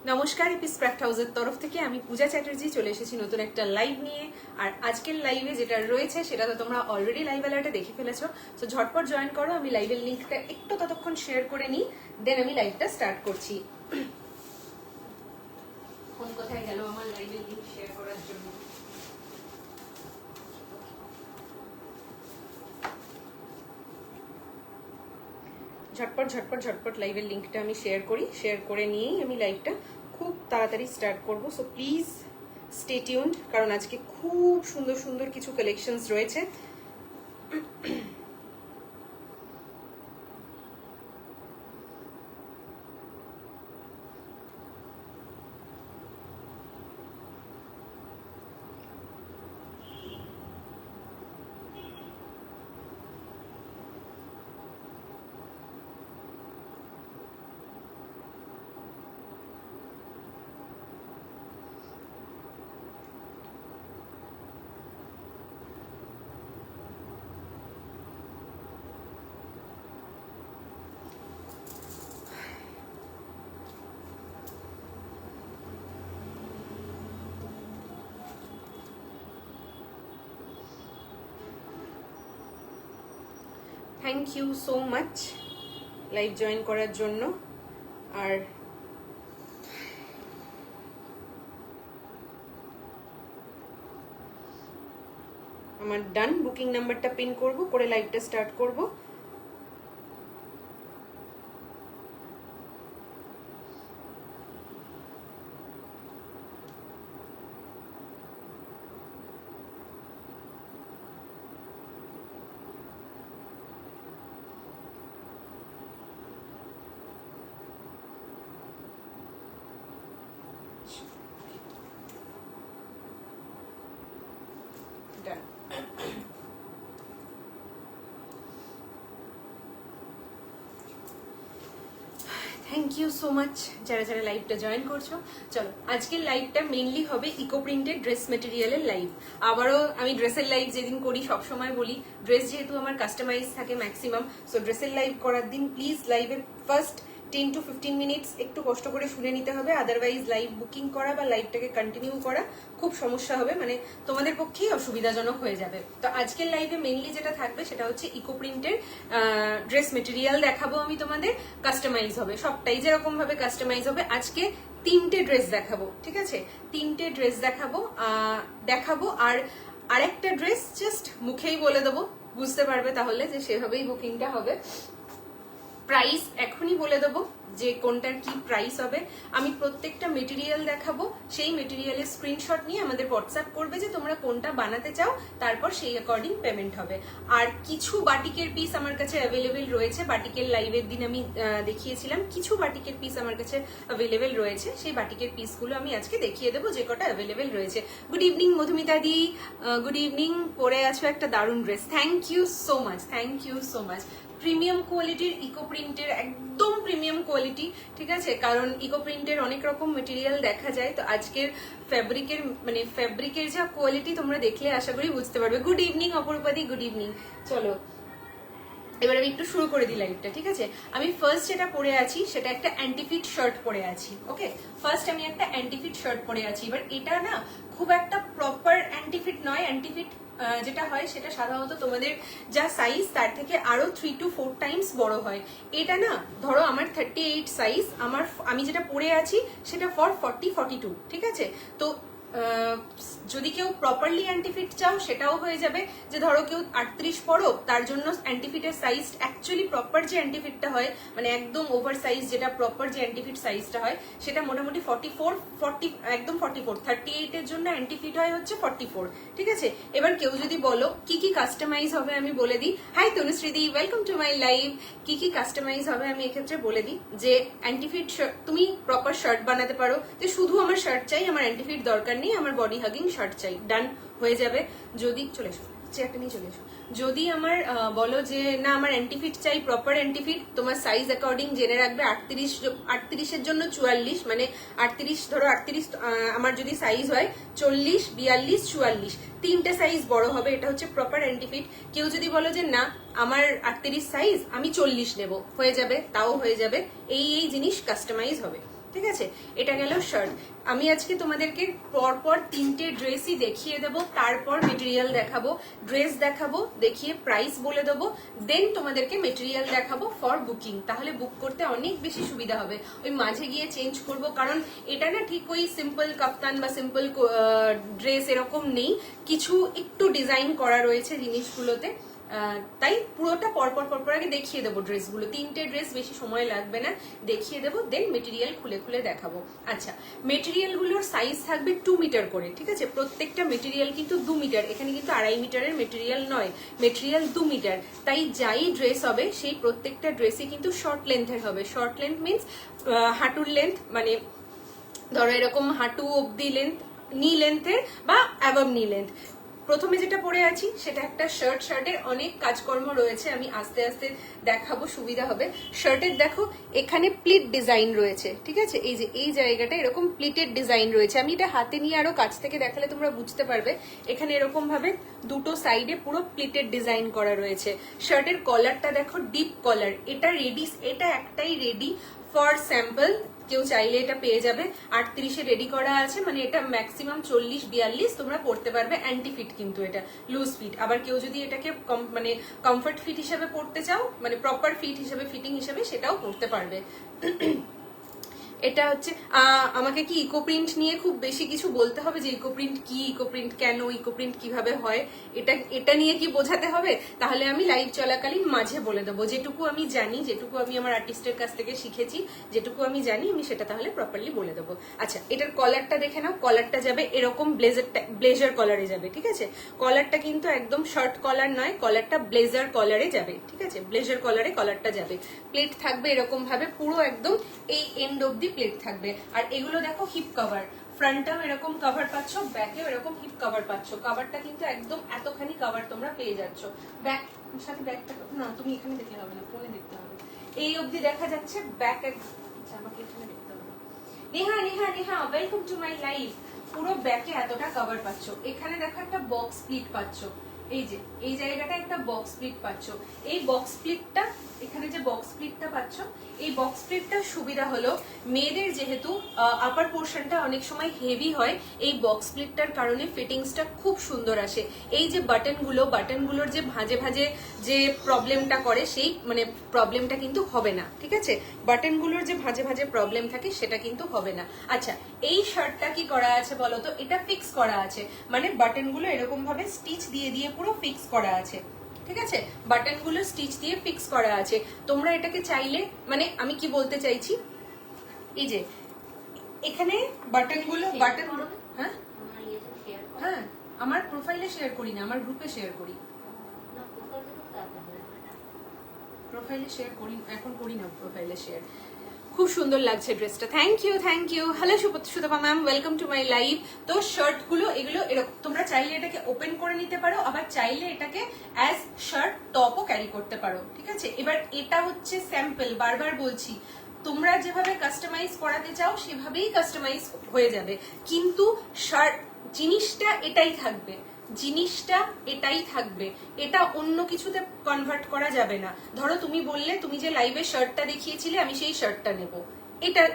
নমস্কার, Apis craft হাউসের তরফ থেকে আমি পূজা চ্যাটার্জি চলে এসেছি নতুন একটা লাইভ নিয়ে। আর আজকের লাইভে যেটা রয়েছে সেটা তো তোমরা অলরেডি লাইভ অ্যালার্টে দেখে ফেলেছো। তো ঝটপট জয়েন করো, আমি লাইভের লিঙ্কটা একটু ততক্ষণ শেয়ার করে নিই, দেন আমি লাইভটা স্টার্ট করছি। কোন কোথায় গেল আমার লাইভের লিঙ্ক শেয়ার করার জন্য? ঝটপট ঝটপট ঝটপট লাইভের লিঙ্কটা আমি শেয়ার করি, শেয়ার করে নিয়েই আমি লাইভটা খুব তাড়াতাড়ি স্টার্ট করব। সো প্লিজ স্টে টিউনড, কারণ আজকে খুব সুন্দর সুন্দর কিছু কালেকশনস রয়েছে। Thank you so much live join করার জন্য। আর আমার ডান, বুকিং নাম্বারটা পিন করব, করে লাইভটা স্টার্ট করব। Done. Thank you so much যারা যারা লাইভটা জয়েন করছো। চলো, আজকের লাইভটা মেনলি হবে ইকো প্রিন্টেড ড্রেস মেটেরিয়ালের লাইভ। আবারও আমি ড্রেসের লাইভ যেদিন করি সবসময় বলি, ড্রেস যেহেতু আমার কাস্টমাইজ থাকে ম্যাক্সিমাম, সো ড্রেসের লাইভ করার দিন প্লিজ লাইভের ফার্স্ট 10 to 15 মিনিটস একটু কষ্ট করে শুনে নিতে হবে, আদারওয়াইজ লাইভ বুকিং করা বা লাইভটাকে কন্টিনিউ করা খুব সমস্যা হবে, মানে তোমাদের পক্ষেই অসুবিধাজনক হয়ে যাবে। তো আজকের লাইভে মেনলি যেটা থাকবে সেটা হচ্ছে ইকো প্রিন্টের ড্রেস মেটেরিয়াল দেখাবো আমি তোমাদের, কাস্টমাইজ হবে সবটাই, যেরকম ভাবে কাস্টমাইজ হবে। আজকে 3টে ড্রেস দেখাবো, ঠিক আছে? 3টে ড্রেস দেখাবো আর আরেকটা ড্রেস জাস্ট মুখেই বলে দেবো, বুঝতে পারবে তাহলে যে সেভাবেই বুকিংটা হবে। প্রাইস এখনই বলে দেবো যে কোনটার কি প্রাইস হবে। আমি প্রত্যেকটা মেটেরিয়াল দেখাবো, সেই মেটেরিয়ালের স্ক্রিনশট নিয়ে আমাদের হোয়াটসঅ্যাপ করবে যে তোমরা কোনটা বানাতে চাও, তারপর সেই অ্যাকর্ডিং পেমেন্ট হবে। আর কিছু বাটিকের পিস আমার কাছে অ্যাভেলেবেল রয়েছে, বাটিকের লাইভের দিন আমি দেখিয়েছিলাম, কিছু বাটিকের পিস আমার কাছে অ্যাভেলেবেল রয়েছে, সেই বাটিকের পিসগুলো আমি আজকে দেখিয়ে দেবো যে কটা অ্যাভেলেবেল রয়েছে। গুড ইভিনিং মধুমিতা দি, গুড ইভিনিং। পরে আছো একটা দারুণ dress, thank you so much, thank you so much. Premium কোয়ালিটির ইকো প্রিন্টের, একদম প্রিমিয়াম কোয়ালিটি, ঠিক আছে? কারণ ইকো প্রিন্টের অনেক রকম মেটেরিয়াল দেখা যায়, তো আজকের ফ্যাব্রিকের যা কোয়ালিটি তোমরা দেখলে আশা করি বুঝতে পারবে। গুড ইভিনিং অপরূপাদি, গুড ইভিনিং। চলো এবার আমি একটু শুরু করে দিই লাইভটা, ঠিক আছে? আমি ফার্স্ট যেটা পরে আছি সেটা একটা অ্যান্টিফিট শার্ট পরে আছি, ওকে? ফার্স্ট আমি একটা অ্যান্টিফিট শার্ট পরে আছি। এবার এটা না খুব একটা প্রপার অ্যান্টিফিট নয়, অ্যান্টিফিট যেটা হয় সেটা সাধারণত তোমাদের যা সাইজ তার থেকে আরো 3 to 4 টাইমস বড় হয়। এটা না ধরো আমার 38 সাইজ, আমি যেটা পরে আছি সেটা ফর 40-42, ঠিক আছে? তো যদি কেউ প্রপারলি অ্যান্টিফিট চাও সেটাও হয়ে যাবে, যে ধরো কেউ 38 পরো, তার জন্য অ্যান্টিফিটের সাইজ অ্যাকচুয়ালি প্রপার যে অ্যান্টিফিটটা হয়, মানে একদম ওভার সাইজ যেটা প্রপার যে অ্যান্টিফিট সাইজটা হয় সেটা মোটামুটি 40, একদম 44। 38 এর জন্য অ্যান্টিফিট হয় হচ্ছে 44, ঠিক আছে? এবার কেউ যদি বলো কি কি কাস্টমাইজ হবে আমি বলে দিই। হাই তনুশ্রীদি, ওয়েলকাম টু মাই লাইভ। কি কি কাস্টমাইজ হবে আমি এক্ষেত্রে বলে দিই, যে অ্যান্টিফিট তুমি প্রপার শার্ট বানাতে পারো, যে শুধু আমার শার্ট চাই, আমার অ্যান্টিফিট দরকার নেই, আমার বডি হাগিং শার্ট চাই, ডান হয়ে যাবে। যদি চলে এসো, চেয়ারটা নিয়ে চলে এসো। যদি আমার বলো যে না আমার অ্যান্টিফিট চাই, প্রপার অ্যান্টিফিট, তোমার সাইজ অ্যাকর্ডিং জেনে রাখবে 38 জন্য 44, মানে 38 ধরো 38 আমার যদি সাইজ হয় 40, 42, 44, 3টে সাইজ বড় হবে, এটা হচ্ছে প্রপার অ্যান্টিফিট। কেউ যদি বলো যে না আমার 38 সাইজ, আমি 40 নেব, হয়ে যাবে, তাও হয়ে যাবে। এই জিনিস কাস্টমাইজ হবে। ঠিক আছে, এটা গেল শার্ট। আমি আজকে তোমাদেরকে পরপর 3টে ড্রেসই দেখিয়ে দেবো, তারপর মেটেরিয়াল দেখাবো, ড্রেস দেখাবো, দেখিয়ে প্রাইস বলে দেবো, দেন তোমাদেরকে মেটেরিয়াল দেখাবো ফর বুকিং। তাহলে বুক করতে অনেক বেশি সুবিধা হবে, ওই মাঝে গিয়ে চেঞ্জ করব, কারণ এটা না ঠিক ওই সিম্পল কাফতান বা সিম্পল ড্রেস এরকম নেই, কিছু একটু ডিজাইন করা রয়েছে জিনিসগুলোতে। তাই পুরোটা পরপর পরপর আগে দেখিয়ে দেবো ড্রেসগুলো, 3টে ড্রেস, বেশি সময় লাগবে না, দেখিয়ে দেবো, দেন মেটেরিয়াল খুলে খুলে দেখাবো। আচ্ছা, মেটেরিয়ালগুলোর সাইজ থাকবে 2 মিটার করে, ঠিক আছে, প্রত্যেকটা মেটেরিয়াল কিন্তু 2 মিটার, এখানে কিন্তু 2.5 মিটারের মেটেরিয়াল নয়, মেটেরিয়াল 2 মিটার। তাই যাই ড্রেস হবে সেই প্রত্যেকটা ড্রেসই কিন্তু শর্ট লেন্থের হবে। শর্ট লেন্থ মিনস হাঁটুর লেন্থ, মানে ধরো এরকম হাঁটু অব্দি লেন্থ, নি লেন্থের বা অ্যাবভ নি লেন্থ। প্রথমে যেটা পরে আছি সেটা একটা শার্ট, শার্টের অনেক কাজকর্ম রয়েছে, আমি আস্তে আস্তে দেখাবো, সুবিধা হবে। শার্টের দেখো এখানে প্লিট ডিজাইন রয়েছে, ঠিক আছে, এই যে এই জায়গাটা এরকম প্লিটেড ডিজাইন রয়েছে। আমি এটা হাতে নিয়ে আরো কাছ থেকে দেখালে তোমরা বুঝতে পারবে। এখানে এরকম ভাবে দুটো সাইডে পুরো প্লিটেড ডিজাইন করা রয়েছে। শার্টের কলারটা দেখো ডিপ কলার, এটা রেডি, এটা একটাই রেডি ফর স্যাম্পল, কেউ চাইলে এটা পেয়ে যাবে। 38-এ রেডি করা আছে, মানে এটা ম্যাক্সিমাম 40-42 তোমরা পড়তে পারবে। অ্যান্টি ফিট কিন্তু এটা, লুজ ফিট। আবার কেউ যদি এটাকে মানে কমফর্ট ফিট হিসেবে পড়তে চাও, মানে প্রপার ফিট হিসেবে, ফিটিং হিসেবে, সেটাও পড়তে পারবে। এটা হচ্ছে আমাকে কি ইকো প্রিন্ট নিয়ে খুব বেশি কিছু বলতে হবে যে ইকো প্রিন্ট কি, ইকো প্রিন্ট কেন, ইকো প্রিন্ট কিভাবে হয়, এটা নিয়ে কি বোঝাতে হবে? তাহলে আমি লাইভ চলাকালীন মাঝে বলে দেবো, যেটুকু আমি জানি, যেটুকু আমি আমার আর্টিস্টের কাছ থেকে শিখেছি, যেটুকু আমি জানি আমি সেটা তাহলে প্রপারলি বলে দেবো। আচ্ছা, এটার কলারটা দেখে নাও। কলারটা যাবে এরকম ব্লেজার কলারে যাবে, ঠিক আছে। কলারটা কিন্তু একদম শর্ট কলার নয়, কলারটা ব্লেজার কলারে যাবে, ঠিক আছে, ব্লেজার কলারে কলারটা যাবে। প্লেট থাকবে এরকম ভাবে, পুরো একদম এই এন্ড অব্দি প্লেট থাকবে। আর এগুলো দেখো হিপ কভার, ফ্রন্টেও এরকম কভার পাচ্ছ, ব্যাকেও এরকম হিপ কভার পাচ্ছ। কভারটা কিন্তু একদম এতখানি কভার তোমরা পেয়ে যাচ্ছ। ব্যাক সাথে ব্যাকটা না, তুমি এখানে দেখলে হবে না, ফোনে দেখতে হবে। এই অবধি দেখা যাচ্ছে, ব্যাক আমাকে এখানে দেখতে হবে। Neha Neha Neha, welcome to my life. পুরো ব্যাকে এতটা কভার পাচ্ছ। এখানে দেখো একটা বক্স স্প্লিট পাচ্ছ, এই যে এই জায়গাটা একটা বক্স স্প্লিট পাচ্ছ। এই বক্স স্প্লিটটা, এখানে যে বক্স স্প্লিটটা পাচ্ছ, এই বক্স স্প্লিটটার সুবিধা হলো মেয়েদের যেহেতু আপার পোর্শনটা অনেক সময় হেভি হয়, এই বক্স স্প্লিটটার কারণে ফিটিংসটা খুব সুন্দর আসে। এই যে বাটনগুলোর যে ভাঁজে ভাঁজে যে প্রবলেমটা করে, সেই মানে প্রবলেমটা কিন্তু হবে না, ঠিক আছে। বাটনগুলোর যে ভাঁজে ভাঁজে প্রবলেম থাকে সেটা কিন্তু হবে না। আচ্ছা, এই শার্টটা কি করা আছে বলতো? এটা ফিক্স করা আছে, মানে বাটনগুলো এরকম ভাবে স্টিচ দিয়ে দিয়ে পুরো ফিক্স করা আছে, ঠিক আছে। বাটনগুলো স্টিচ দিয়ে ফিক্স করা আছে। তোমরা এটাকে চাইলে, মানে আমি কি বলতে চাইছি, এই যে এখানে বাটনগুলো, হ্যাঁ হ্যাঁ, আমার প্রোফাইলে শেয়ার করি না, আমার গ্রুপে শেয়ার করি। প্রোফাইলে শেয়ার করি, এখন করি না প্রোফাইলে শেয়ার। খুব সুন্দর লাগছে ড্রেসটা, thank you thank you. Hello Sutapa ma'am, welcome to my live. তো শার্টগুলো এগুলো এরকম, তোমরা চাইলে এটাকে ওপেন করে নিতে পারো, আবার চাইলে এটাকে অ্যাজ শার্ট টপও ক্যারি করতে পারো, ঠিক আছে। এবার এটা হচ্ছে স্যাম্পল, বারবার বলছি, তোমরা যেভাবে কাস্টমাইজ করাতে চাও সেভাবেই কাস্টমাইজ হয়ে যাবে, কিন্তু শার্ট জিনিসটা এটাই থাকবে, জিনিসটা এটাই থাকবে, এটা অন্য কিছুতে কনভার্ট করা যাবে না। ধরো তুমি বললে, তুমি যে লাইভে শার্টটা দেখিয়েছিলে আমি সেই শার্টটা নেব,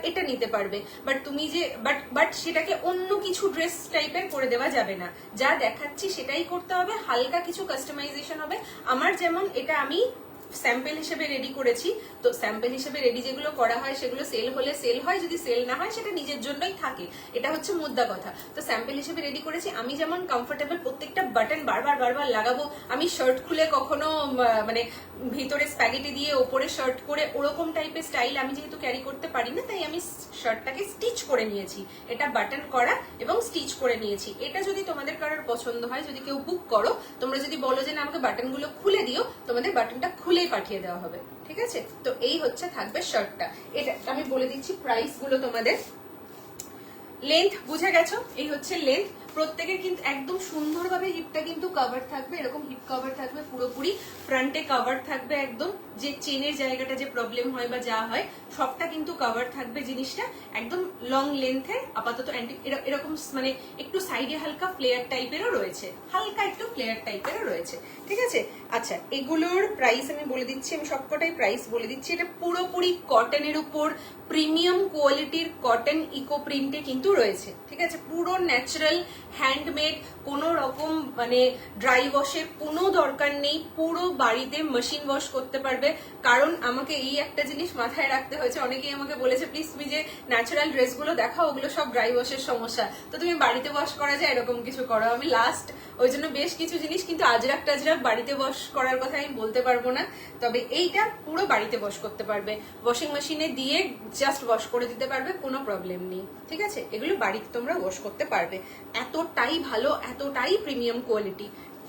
এটা নিতে পারবে, বাট তুমি যে বাট সেটাকে অন্য কিছু ড্রেস টাইপের করে দেওয়া যাবে না। যা দেখাচ্ছি সেটাই করতে হবে, হালকা কিছু কাস্টমাইজেশন হবে। আমার যেমন এটা আমি স্যাম্পল হিসেবে রেডি করেছি, তো স্যাম্পল হিসেবে রেডি যেগুলো করা হয় সেগুলো সেল হলে সেল হয়, যদি সেল না হয় সেটা নিজের জন্যই থাকে, এটা হচ্ছে মুদ্রা কথা। তো স্যাম্পল হিসেবে রেডি করেছি। আমি যেমন কমফোর্টেবল, প্রত্যেকটা বাটন বারবার বারবার লাগাবো, আমি শার্ট খুলে কখনো মানে ভিতরে স্প্যাগেটি দিয়ে ওপরে শার্ট করে ওরকম টাইপের স্টাইল আমি যেহেতু ক্যারি করতে পারি না, তাই আমি শার্টটাকে স্টিচ করে নিয়েছি, এটা বাটন করা এবং স্টিচ করে নিয়েছি। এটা যদি তোমাদের কারোর পছন্দ হয়, যদি কেউ বুক করো, তোমরা যদি বলো যে না আমাকে বাটনগুলো খুলে দিও, তোমাদের বাটনটা খুলে পাঠিয়ে দেওয়া হবে, ঠিক আছে। তো এই হচ্ছে থাকবে শার্টটা। এটা আমি বলে দিচ্ছি প্রাইস গুলো তোমাদের। লেন্থ বুঝে গেছো, এই হচ্ছে লেন্থ। প্রত্যেকের কিন্তু একদম সুন্দরভাবে হিপটা কিন্তু কভার থাকবে, এরকম হিপ কভার থাকবে পুরোপুরি, ফ্রন্টে কভার থাকবে একদম, যে চেনের জায়গাটা যে প্রবলেম হয় বা যা হয় সবটা কিন্তু কভার থাকবে জিনিসটা, একদম লং লেন্থের। আপাতত এরকম মানে একটু সাইডে হালকা ফ্লেয়ার টাইপেরও রয়েছে, হালকা একটু ফ্লেয়ার টাইপেরও রয়েছে, ঠিক আছে। আচ্ছা, এগুলোর প্রাইস আমি বলে দিচ্ছি, আমি সবকটাই প্রাইস বলে দিচ্ছি। এটা পুরোপুরি কটনের উপর প্রিমিয়াম কোয়ালিটির কটন ইকো প্রিন্টে কিন্তু রয়েছে, ঠিক আছে। পুরো ন্যাচারাল হ্যান্ডমেড, কোনো রকম মানে ড্রাই ওয়াশের কোনো দরকার নেই, পুরো বাড়িতে মেশিন ওয়াশ করতে পারবে। কারণ আমাকে এই একটা জিনিস মাথায় রাখতে হয়েছে, অনেকেই আমাকে বলেছে প্লিজ তুমি যে ন্যাচারাল ড্রেসগুলো দেখাও ওগুলো সব ড্রাই ওয়াশের সমস্যা, তো তুমি বাড়িতে ওয়াশ করা যায় এরকম কিছু করো। আমি লাস্ট ওই জন্য বেশ কিছু জিনিস কিন্তু আজরাক টাজরাক বাড়িতে ওয়াশ করার কথা আমি বলতে পারবো না, তবে এইটা পুরো বাড়িতে ওয়াশ করতে পারবে, ওয়াশিং মেশিনে দিয়ে জাস্ট ওয়াশ করে দিতে পারবে, কোনো প্রবলেম নেই, ঠিক আছে। এগুলো বাড়িতে তোমরা ওয়াশ করতে পারবে, এতটাই ভালো, এতটাই প্রিমিয়াম কোয়ালিটি,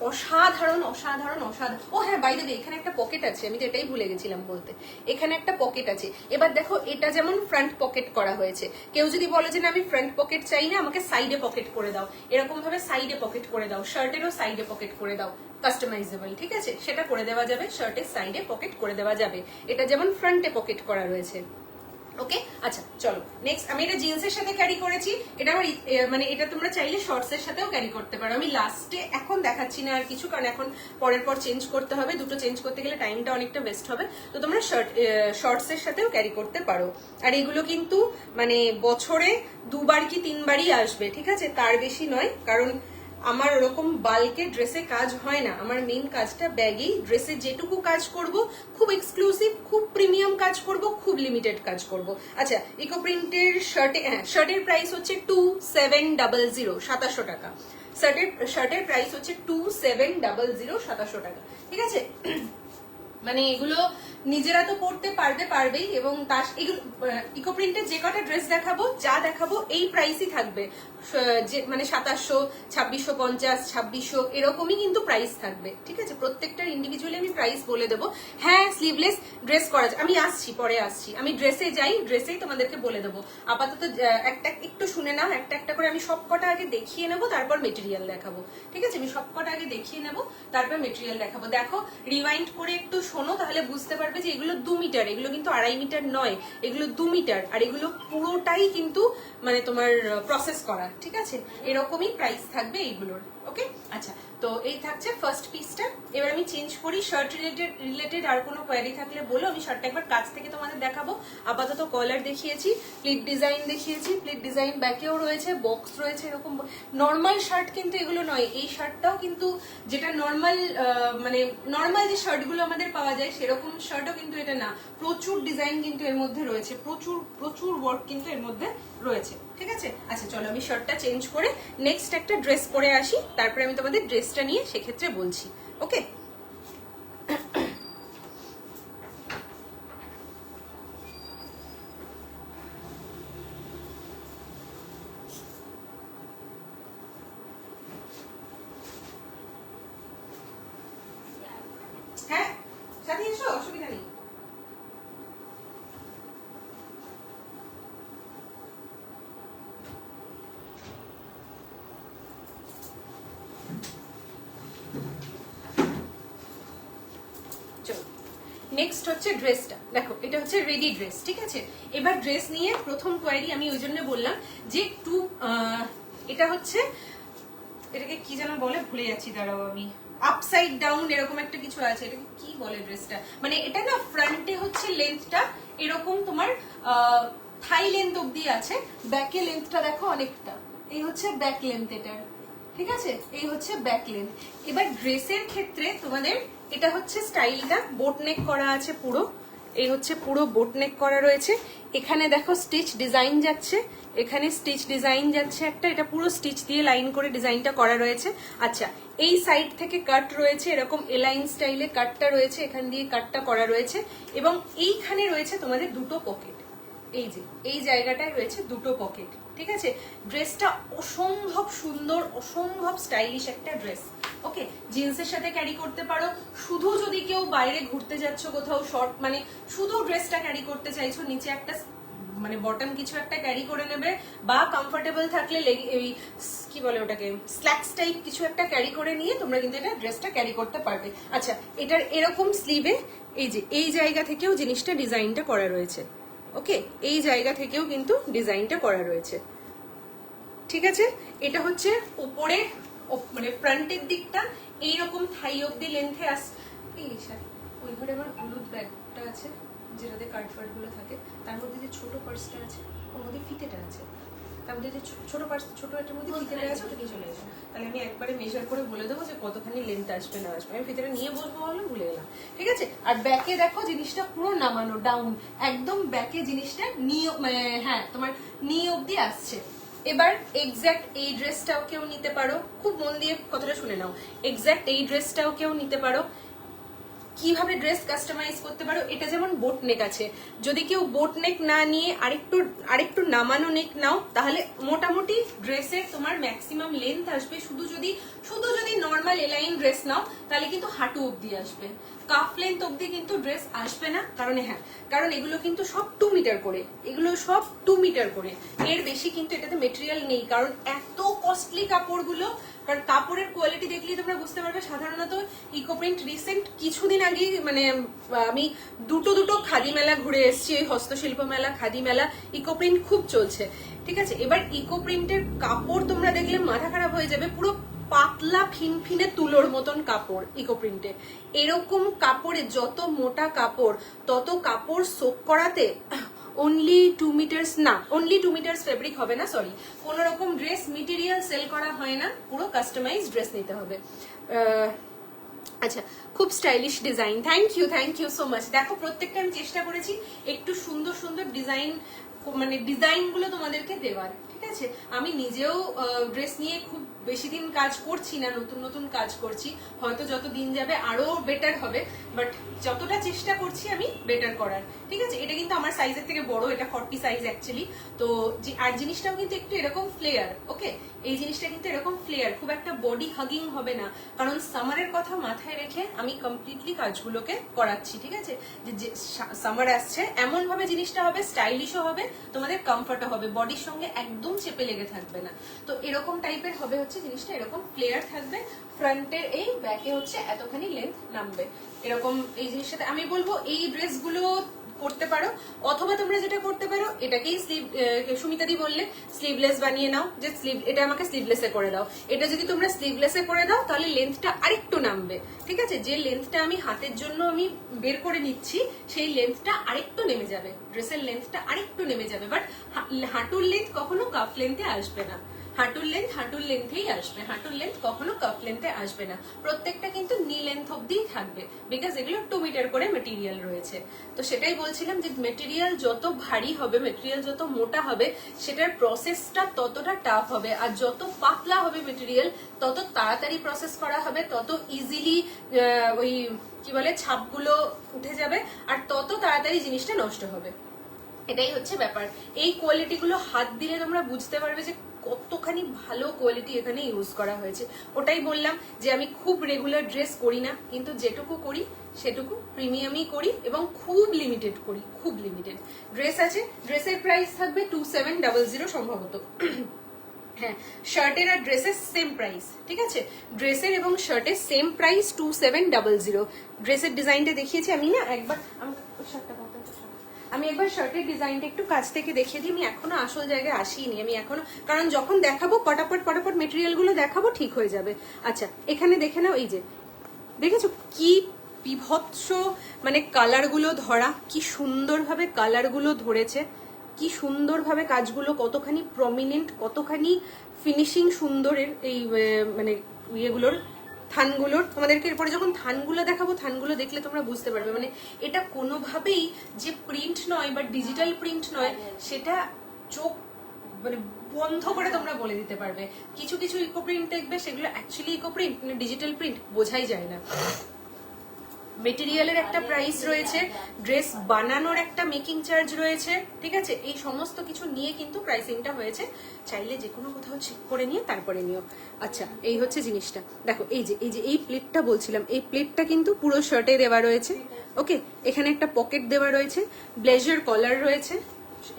অসাধারণ অসাধারণ অসাধারণ। ও হ্যাঁ, বাই দ্য ওয়ে এখানে একটা পকেট আছে, আমি তো এটাই ভুলে গেছিলাম বলতে, এখানে একটা পকেট আছে। এবার দেখো এটা যেমন ফ্রন্ট পকেট করা হয়েছে, কেউ যদি বলে যে না আমি ফ্রন্ট পকেট চাই না, আমাকে সাইডে পকেট করে দাও, এরকম ভাবে সাইডে পকেট করে দাও, শার্টেরও সাইডে পকেট করে দাও, কাস্টমাইজেবল, ঠিক আছে, সেটা করে দেওয়া যাবে, শার্টের সাইডে পকেট করে দেওয়া যাবে, এটা যেমন ফ্রন্টে পকেট করা রয়েছে। ওকে, আচ্ছা চলো নেক্সট। আমি এটা জিন্সের সাথে ক্যারি করেছি, এটা আমার মানে এটা তোমরা চাইলে শর্টস এর সাথেও ক্যারি করতে পারো। আমি লাস্টে এখন দেখাচ্ছি না আর কিছু, কারণ এখন পরের পর চেঞ্জ করতে হবে, দুটো চেঞ্জ করতে গেলে টাইমটা অনেকটা ওয়েস্ট হবে, তো তোমরা শর্টস এর সাথেও ক্যারি করতে পারো। আর এগুলো কিন্তু মানে বছরে 2বার কি 3বারই আসবে, ঠিক আছে, তার বেশি নয়, কারণ আমার ওরকম বাল্কে ড্রেসে কাজ হয় না, আমার মেইন কাজটা ব্যাগেই, ড্রেসে যেটুকু কাজ করব খুব এক্সক্লুসিভ, খুব প্রিমিয়াম কাজ করব, খুব লিমিটেড কাজ করব। আচ্ছা, ইকো প্রিন্টের শার্টে, হ্যাঁ শার্টের প্রাইস হচ্ছে 2700, 2700 টাকা। শার্টের প্রাইস হচ্ছে 2700, 2700 টাকা, ঠিক আছে। মানে এগুলো নিজেরা তো পড়তে পারবেই, এবং তার এগুলো ইকো প্রিন্টের যে কটা ড্রেস দেখাবো, যা দেখাবো এই প্রাইসই থাকবে, যে মানে 2700, 2650, 2600 এরকমই কিন্তু প্রাইস থাকবে, ঠিক আছে। প্রত্যেকটার ইন্ডিভিজুয়ালি আমি প্রাইস বলে দেবো। হ্যাঁ, স্লিভলেস ড্রেস করা যায়, আমি আসছি, পরে আসছি, আমি ড্রেসে যাই, ড্রেসেই তোমাদেরকে বলে দেবো। আপাতত একটা একটু শুনে নাও, একটা একটা করে আমি সব কটা আগে দেখিয়ে নেবো, তারপর মেটেরিয়াল দেখাবো, ঠিক আছে। আমি সব কটা আগে দেখিয়ে নেবো, তারপর মেটেরিয়াল দেখাবো। দেখো, রিওয়াইন্ড করে একটু শোনো, তাহলে বুঝতে পারবে যে এগুলো 2 মিটার, এগুলো কিন্তু 2.5 মিটার নয়, এগুলো 2 মিটার, আর এগুলো পুরোটাই কিন্তু মানে তোমার প্রসেস করা, ঠিক আছে। এরকমই প্রাইস থাকবে এইগুলোর, ওকে। আচ্ছা, তো এই থাকছে ফার্স্ট পিসটা। এবার আমি চেঞ্জ করি, শার্ট রিলেটেড আর কোনো কোয়ারি থাকলে বলো, আমি শার্টটা একবার কাছ থেকে তোমাদের দেখাবো। আপাতত কলার দেখিয়েছি, প্লিট ডিজাইন দেখিয়েছি, প্লিট ডিজাইন ব্যাকেও রয়েছে, বক্স রয়েছে, এরকম নর্মাল শার্ট কিন্তু এগুলো নয়। এই শার্টটাও কিন্তু যেটা নর্মাল মানে নর্মাল যে শার্টগুলো আমাদের পাওয়া যায় সেরকম শার্টও কিন্তু এটা না, প্রচুর ডিজাইন কিন্তু এর মধ্যে রয়েছে, প্রচুর প্রচুর ওয়ার্ক কিন্তু এর মধ্যে রয়েছে, ঠিক আছে। আচ্ছা চলো, আমি শার্টটা চেঞ্জ করে নেক্সট একটা ড্রেস পরে আসি, তারপরে আমি তোমাদের ড্রেসটা নিয়ে সেক্ষেত্রে বলছি, ওকে। হ্যাঁ, সাথে এসো, অসুবিধা নেই। নেক্সট হচ্ছে ড্রেসটা, দেখো এটা হচ্ছে রেডি ড্রেস, ঠিক আছে। এবার ড্রেস নিয়ে প্রথম কোয়ারি আমি ওই জন্য বললাম যে একটু এটা হচ্ছে, এটাকে কি যেন বলে ভুলে যাচ্ছি, দাঁড়াও আমি, আপসাইড ডাউন এরকম একটা কিছু আছে, এটাকে কি বলে ড্রেসটা, মানে এটা না ফ্রন্টে হচ্ছে লেন্থটা এরকম তোমার থাই লেন্থ অব্দি আছে, ব্যাকে লেন্থটা দেখো অনেকটা, এই হচ্ছে ব্যাক লেন্থ এটার, ঠিক আছে, এই হচ্ছে ব্যাক লেন্থ। এবার ড্রেসের ক্ষেত্রে তোমাদের এটা হচ্ছে স্টাইলটা, বোট নেক করা আছে পুরো, এই হচ্ছে পুরো বোট নেক করা রয়েছে, এখানে দেখো স্টিচ ডিজাইন যাচ্ছে, এখানে স্টিচ ডিজাইন যাচ্ছে একটা, এটা পুরো স্টিচ দিয়ে লাইন করে ডিজাইনটা করা রয়েছে। আচ্ছা, এই সাইড থেকে কাট রয়েছে, এরকম এলাইন স্টাইলে কাটটা রয়েছে, এখান দিয়ে কাটটা করা রয়েছে, এবং এইখানে রয়েছে তোমাদের দুটো পকেট, এই যে এই জায়গাটায় রয়েছে দুটো পকেট, ঠিক আছে। ড্রেসটা অসম্ভব সুন্দর, অসম্ভব স্টাইলিশ একটা ড্রেস, ওকে। জিন্সের সাথে ক্যারি করতে পারো, শুধু যদি কেউ বাইরে ঘুরতে যাচ্ছ কোথাও শর্ট মানে শুধু ড্রেসটা ক্যারি করতে চাইছো, নিচে একটা মানে বটম কিছু একটা ক্যারি করে নেবে, বা কমফোর্টেবল থাকলে এই কি বলে ওটাকে স্ল্যাক্স টাইপ কিছু একটা ক্যারি করে নিয়ে তোমরা কিন্তু এটা ড্রেসটা ক্যারি করতে পারবে। আচ্ছা, এটার এরকম স্লিভে এই যে এই জায়গা থেকেও জিনিসটা ডিজাইনটা করা রয়েছে। ওকে, এই জায়গা থেকেও কিন্তু ডিজাইনটা করা রয়েছে। ঠিক আছে, এটা হচ্ছে উপরে মানে ফ্রন্টের দিকটা এইরকম থাই অব্দি লেন্থে ওই ঘরে আমার হলুদ ব্যাগটা আছে যেটাতে কার্ডফার্ড গুলো থাকে, তার মধ্যে যে ছোট পার্সটা আছে ওর মধ্যে ফিতেটা আছে, তার মধ্যে যে ছোট পার্স ছোট একটার মধ্যে ফিতেটা আছে ওটা নিয়ে চলে এসো। তাহলে আমি একবারে মেজার করে বলে দেবো যে কতখানি লেন্থ আসবে না আসবে। আমি ফিতেটা নিয়ে বলবো বলে ভুলে গেলাম। ঠিক আছে, আর ব্যাকে দেখো জিনিসটা পুরো নামানো ডাউন, একদম ব্যাকে জিনিসটা মানে হ্যাঁ তোমার নি অব্দি আসছে। এবার এক্স্যাক্ট এই ড্রেসটাও কেউ নিতে পারো, খুব মন দিয়ে কথাটা শুনে নাও, এক্স্যাক্ট এই ড্রেসটাও কেউ নিতে পারো। কিভাবে ড্রেস কাস্টমাইজ করতে পারো, এটা যেমন বোট নেক আছে, যদি কেউ বোট নেক না নিয়ে আরেকটু নামানো নেক নাও, তাহলে মোটামুটি ড্রেসের তোমার ম্যাক্সিমাম লেন্থ আসবে। শুধু যদি নর্মাল এলাইন ড্রেস নাও তাহলে কিন্তু হাঁটু অব্দি আসবে, কাফ লেন্থ অব্দি কিন্তু ড্রেস আসবে না। কারণ এগুলো কিন্তু সব 2 মিটার করে, এগুলো সব 2 মিটার করে, এর বেশি কিন্তু এটাতে মেটেরিয়াল নেই। কারণ এত কস্টলি কাপড়গুলো, কারণ কাপড়ের কোয়ালিটি দেখলেই তোমরা বুঝতে পারবে। সাধারণত ইকোপ্রিন্ট রিসেন্ট কিছুদিন আগে মানে আমি দুটো খাদি মেলা ঘুরে এসেছি, ওই হস্তশিল্প মেলা, খাদি মেলা, ইকোপ্রিন্ট খুব চলছে। ঠিক আছে, এবার ইকোপ্রিন্টের কাপড় তোমরা দেখলে মাথা খারাপ হয়ে যাবে, পুরো পাতলা ফিনফিনে তুলোর মতন কাপড় ইকোপ্রিন্টে। এরকম কাপড়ে যত মোটা কাপড় তত কাপড় সোক করাতে অনলি 2 মিটার্স না, অনলি 2 মিটার্স ফেব্রিক হবে না, সরি, কোন রকম ড্রেস মেটেরিয়াল সেল করা হয় না, পুরো কাস্টমাইজ ড্রেস নিতে হবে। আচ্ছা, খুব stylish design, thank you so much. দেখো প্রত্যেকটা আমি চেষ্টা করেছি একটু সুন্দর সুন্দর ডিজাইন, মানে ডিজাইন গুলো তোমাদেরকে দেওয়ার। ঠিক আছে, আমি নিজেও ড্রেস নিয়ে খুব বেশি দিন কাজ করছি না, নতুন কাজ করছি, হয়তো যত দিন যাবে আরো বেটার হবে, বাট যতটা চেষ্টা করছি আমি বেটার করার। ঠিক আছে, এটা কিন্তু আমার সাইজের থেকে বড়, এটা 40 সাইজ অ্যাকচুয়ালি। তো আর জিনিসটাও কিন্তু একটু এরকম ফ্লেয়ার। ওকে, এই জিনিসটা কিন্তু এরকম ফ্লেয়ার, খুব একটা বডি হাগিং হবে না, কারণ সামারের কথা মাথায় রেখে আমি কমপ্লিটলি কাজগুলোকে করাচ্ছি। ঠিক আছে, যে সামার আসছে এমন ভাবে জিনিসটা হবে, স্টাইলিশও হবে, তোমাদের কমফর্টও হবে, বডির সঙ্গে একদম চেপে লেগে থাকবে না। তো এরকম টাইপের হবে হচ্ছে জিনিসটা, এরকম ফ্লেয়ার থাকবে ফ্রন্টে, এই ব্যাকে হচ্ছে এতখানি লেন্থ নামবে এরকম। এই জিনিসটাতে আমি বলবো এই ড্রেসগুলো করতে পারো, অথবা তোমরা যেটা করতে পারো এটাকেই সুমিতাদি বললে স্লিভলেস বানিয়ে নাও, যে এটা আমাকে স্লিভলেসে করে দাও। এটা যদি তোমরা স্লিভলেসে করে দাও তাহলে লেন্থটা আরেকটু নামবে। ঠিক আছে, যে লেন্থটা আমি হাতের জন্য আমি বের করে নিচ্ছি সেই লেন্থটা আরেকটু নেমে যাবে, ড্রেসের লেন্থটা আরেকটু নেমে যাবে, বাট হাঁটুর লেন্থ কখনো কাফ লেন্থে আসবে না। হাঁটুর লেন্থেই আসবে, হাঁটুর লেন্থ কখনো কাফ লেন্থে আসবে না। প্রত্যেকটা কিন্তু নি লেন্থ অব্দি থাকবে, বিকজ এগুলো 2 মিটার করে মেটেরিয়াল রয়েছে। তো সেটাই বলছিলাম যে মেটেরিয়াল যত ভারী হবে, মেটেরিয়াল যত মোটা হবে, সেটার প্রসেসটা ততটা টাফ হবে, আর যত পাতলা হবে মেটেরিয়াল তত তাড়াতাড়ি প্রসেস করা হবে, তত ইজিলি ওই কি বলে ছাপগুলো উঠে যাবে, আর তত তাড়াতাড়ি জিনিসটা নষ্ট হবে। এটাই হচ্ছে ব্যাপার। এই কোয়ালিটি গুলো হাত দিলে তোমরা বুঝতে পারবে যে কতখানি ভালো কোয়ালিটি এখানে ইউজ করা হয়েছে। ওটাই বললাম যে আমি খুব রেগুলার ড্রেস করি না, কিন্তু যেটুকু করি সেটুকু প্রিমিয়ামই করি এবং খুব লিমিটেড করি, খুব লিমিটেড ড্রেস আছে। ড্রেসের প্রাইস থাকবে 2700 সম্ভবত। হ্যাঁ, শার্টের আর ড্রেসের সেম প্রাইস। ঠিক আছে, ড্রেসের এবং শার্টের সেম প্রাইস 2700। ড্রেসের ডিজাইনটা দেখিয়েছি আমি না একবার, আমি একবার শার্টের ডিজাইনটা একটু কাছ থেকে দেখিয়ে দিই। আমি এখনো আসল জায়গায় আসিনি, আমি এখনো, কারণ যখন দেখাবো পটাপট মেটেরিয়াল গুলো দেখাবো, ঠিক হয়ে যাবে। আচ্ছা, এখানে দেখে নাও, এই যে দেখেছো কি বিভৎস মানে কালারগুলো ধরা, কি সুন্দরভাবে কালারগুলো ধরেছে, কি সুন্দরভাবে কাজগুলো, কতখানি প্রমিনেন্ট, কতখানি ফিনিশিং সুন্দরের এই মানে ইয়েগুলোর, থানগুলোর। তোমাদেরকে এরপরে যখন থানগুলো দেখাবো, থানগুলো দেখলে তোমরা বুঝতে পারবে, মানে এটা কোনোভাবেই যে প্রিন্ট নয় বা ডিজিটাল প্রিন্ট নয়, সেটা চোখ মানে বন্ধ করে তোমরা বলে দিতে পারবে। কিছু কিছু ইকো প্রিন্ট দেখবে সেগুলো অ্যাকচুয়ালি ইকো প্রিন্ট না ডিজিটাল প্রিন্ট বোঝাই যায় না। মেটেরিয়ালের একটা প্রাইস রয়েছে, ড্রেস বানানোর একটা মেকিং চার্জ রয়েছে। ঠিক আছে, এই সমস্ত কিছু নিয়ে কিন্তু প্রাইসিংটা হয়েছে। চাইলে যে কোনো কোথাও চেক করে নিয়ে তারপরে নিও। আচ্ছা, এই হচ্ছে জিনিসটা, দেখো এই প্লেটটা বলছিলাম, এই প্লেটটা কিন্তু পুরো শার্টে দেওয়া রয়েছে। ওকে, এখানে একটা পকেট দেওয়া রয়েছে, ব্লেজার কলার রয়েছে,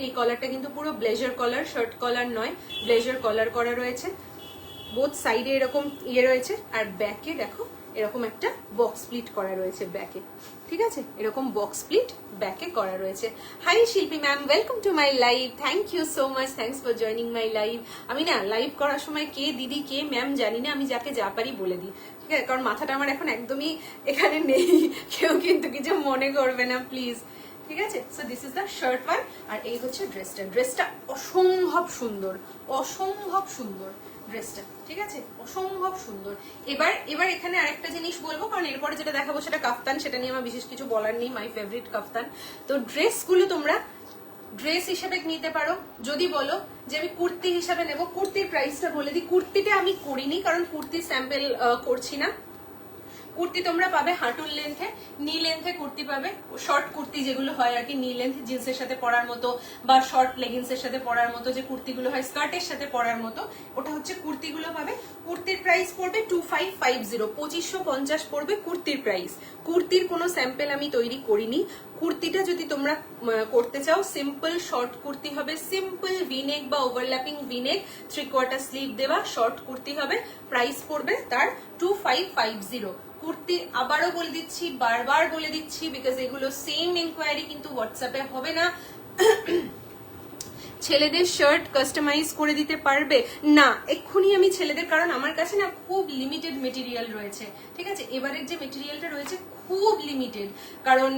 এই কলারটা কিন্তু পুরো ব্লেজার কলার, শার্ট কলার নয়, ব্লেজার কলার করা রয়েছে। বোথ সাইডে এরকম ইয়ে রয়েছে, আর ব্যাকে দেখো এরকম একটা বক্স স্প্লিট করা রয়েছে ব্যাকে, ঠিক আছে, এরকম বক্স স্প্লিট ব্যাকে করা রয়েছে। Hi Shilpi ma'am, welcome to my live, thank you so much, thanks for joining my live. আমি না লাইভ করার সময় কে দিদি কে ম্যাম জানি না, আমি যাকে যা পারি বলে দিই, ঠিক আছে, কারণ মাথাটা আমার এখন একদমই এখানে নেই, কেউ কিন্তু কিছু মনে করবে না প্লিজ, ঠিক আছে। So this is the shirt one, আর এই হচ্ছে ড্রেসটা। ড্রেসটা অসম্ভব সুন্দর, অসম্ভব সুন্দর ড্রেসটা, ঠিক আছে, অসম্ভব সুন্দর। এবার এখানে আরেকটা জিনিস বলবো, কারণ এরপরে যেটা দেখাবো সেটা কাফতান, সেটা নিয়ে আমার বিশেষ কিছু বলার নেই, মাই ফেভারিট কাফতান। তো ড্রেসগুলো তোমরা ড্রেস হিসেবে নিতে পারো, যদি বলো যে আমি কুর্তি হিসাবে নেবো, কুর্তির প্রাইসটা বলে দিই। কুর্তিটা আমি করিনি, কারণ কুর্তির স্যাম্পল করছি না। কুর্তি তোমরা পাবে হাঁটুর লেন্থে, নি লেন্থে কুর্তি পাবে, শর্ট কুর্তি যেগুলো হয় আর কি, নি লেন্থ জিন্সের সাথে পরার মতো বা শর্ট লেগিংসের সাথে পরার মতো যে কুর্তিগুলো হয়, স্কার্টের সাথে পরার মতো, ওটা হচ্ছে কুর্তিগুলো পাবে। কুর্তির প্রাইস পড়বে 2550, 2550 পড়বে কুর্তির প্রাইস। কুর্তির কোনো স্যাম্পল আমি তৈরি করিনি। কুর্তিটা যদি তোমরা করতে চাও, সিম্পল শর্ট কুর্তি হবে, সিম্পল ভিনেক বা ওভারল্যাপিং ভিনেক, 3/4 স্লিভ দেওয়া শর্ট কুর্তি হবে, প্রাইস পড়বে তার 2550। কুর্তি আবারও বলে দিচ্ছি, বারবার বলে দিচ্ছি, বিকজ এগুলো সেম ইনকোয়ারি কিন্তু হোয়াটসঅ্যাপে হবে না। ছেলেদের শার্ট কাস্টমাইজ করে দিতে পারবে না এক্ষুনি আমি ছেলেদের, কারণ আমার কাছে না খুব লিমিটেড মেটেরিয়াল রয়েছে, ঠিক আছে, এবারের যে মেটেরিয়ালটা রয়েছে খুব লিমিটেড, কারণ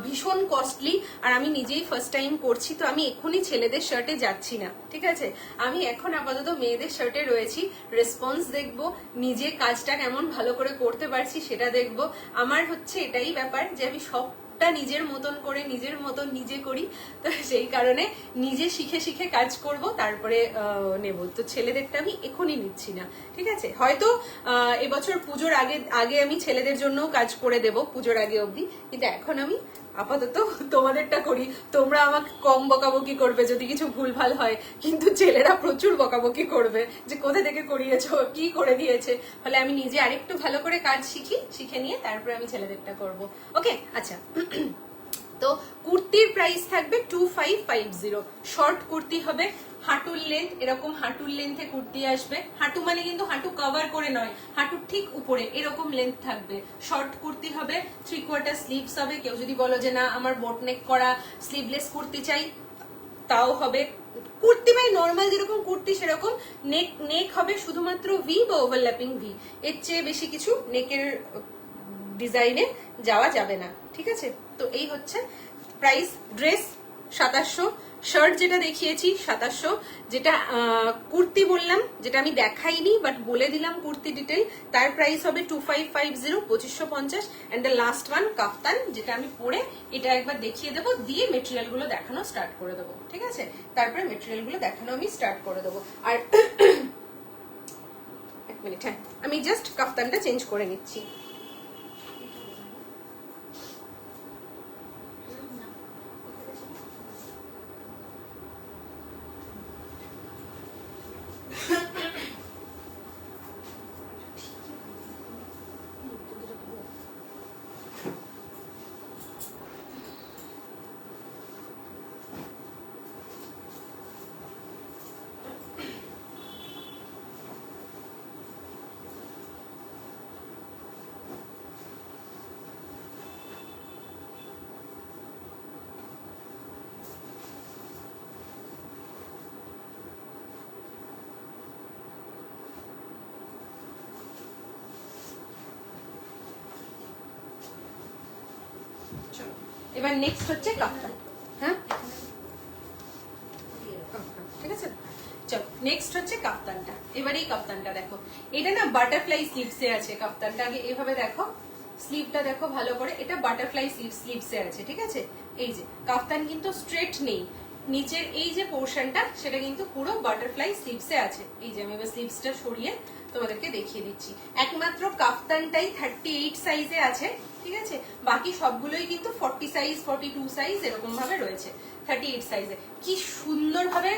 ভীষণ কস্টলি, আর আমি নিজেই ফার্স্ট টাইম করছি, তো আমি এক্ষুনি ছেলেদের শার্টে যাচ্ছি না, ঠিক আছে, আমি এখন আপাতত মেয়েদের শার্টে রয়েছি। রেসপন্স দেখবো, নিজে কাজটা কেমন ভালো করে করতে পারছি সেটা দেখবো। আমার হচ্ছে এটাই ব্যাপার যে আমি সবটা নিজের মতন করে নিজের মতন নিজে করি, তো সেই কারণে নিজে শিখে শিখে কাজ করব, তারপরে নেব। তো ছেলেদেরটা আমি এখনই নিচ্ছি না, ঠিক আছে, হয়তো এবছর পুজোর আগে আমি ছেলেদের জন্য কাজ করে দেব, পুজোর আগে অবধি, কিন্তু এখন আমি আপাতত তোমাদেরটা করি। তোমরা আমাকে কম বকাবকি করবে যদি কিছু ভুলভাল হয়, কিন্তু ছেলেরা প্রচুর বকাবকি করবে যে কোথা থেকে করিয়েছো, কি করে দিয়েছে, ফলে আমি নিজে আরেকটু ভালো করে কাজ শিখে নিয়ে তারপরে আমি ছেলেদেরটা করব। ওকে, আচ্ছা। তো কুর্তির প্রাইস থাকবে 2550। শর্ট কুর্তি হবে, হাঁটুর লেন্থ, এরকম হাঁটুর লেন্থে কুর্তি আসবে, হাঁটু মানে কিন্তু হাঁটু কভার করে নয়, হাঁটুর ঠিক উপরে এরকম লেন্থ থাকবে। শর্ট কুর্তি হবে, 3/4 স্লিভস হবে। কেউ যদি বলো যে না আমার বোট নেক করা স্লিভলেস কুর্তি চাই, তাও হবে। কুর্তি মানে নর্মাল যেরকম কুর্তি সেরকম, নেক হবে শুধুমাত্র ভি বা ওভারল্যাপিং ভি, এর চেয়ে বেশি কিছু নেকের ডিজাইনে যাওয়া যাবে না, ঠিক আছে। তো এই হচ্ছে প্রাইস। ড্রেস 2700, শার্ট যেটা দেখিয়েছি 2700, যেটা কুর্তি বললাম, যেটা আমি দেখাইনি বাট বলে দিলাম কুর্তি ডিটেল, তার প্রাইস হবে 2550, 2550। এন্ড দ্য লাস্ট ওয়ান কাফতান, যেটা আমি পরে এটা একবার দেখিয়ে দেবো, দিয়ে মেটেরিয়াল গুলো দেখানো স্টার্ট করে দেবো, ঠিক আছে, তারপরে মেটেরিয়াল গুলো দেখানো আমি স্টার্ট করে দেবো। আর এক মিনিট, হ্যাঁ আমি জাস্ট কাফতানটা চেঞ্জ করে নিচ্ছি। এবার নেক্সট হচ্ছে কাফতান, হ্যাঁ ঠিক আছে, চলো নেক্সট হচ্ছে কাফতানটা। এবার এই কাফতানটা দেখো, এটা না বাটারফ্লাই স্লিভসে আছে। কাফতানটা আগে এভাবে দেখো, স্লিভটা দেখো ভালো করে, এটা বাটারফ্লাই স্লিভসে আছে, ঠিক আছে। এই যে কাফতান কিন্তু স্ট্রেট নেই, নিচের এই যে পোর্শনটা সেটা কিন্তু পুরো বাটারফ্লাই স্লিভসে আছে। এই যে আমি এবার স্লিভসটা সরিয়ে তোমাদেরকে দেখিয়ে দিচ্ছি। একমাত্র কাফতানটাই 38 সাইজে আছে, ঠিক আছে, বাকি সবগুলোই কিন্তু 40 সাইজ, 42 সাইজ এরকম ভাবে রয়েছে। 38 সাইজে কি সুন্দর ভাবে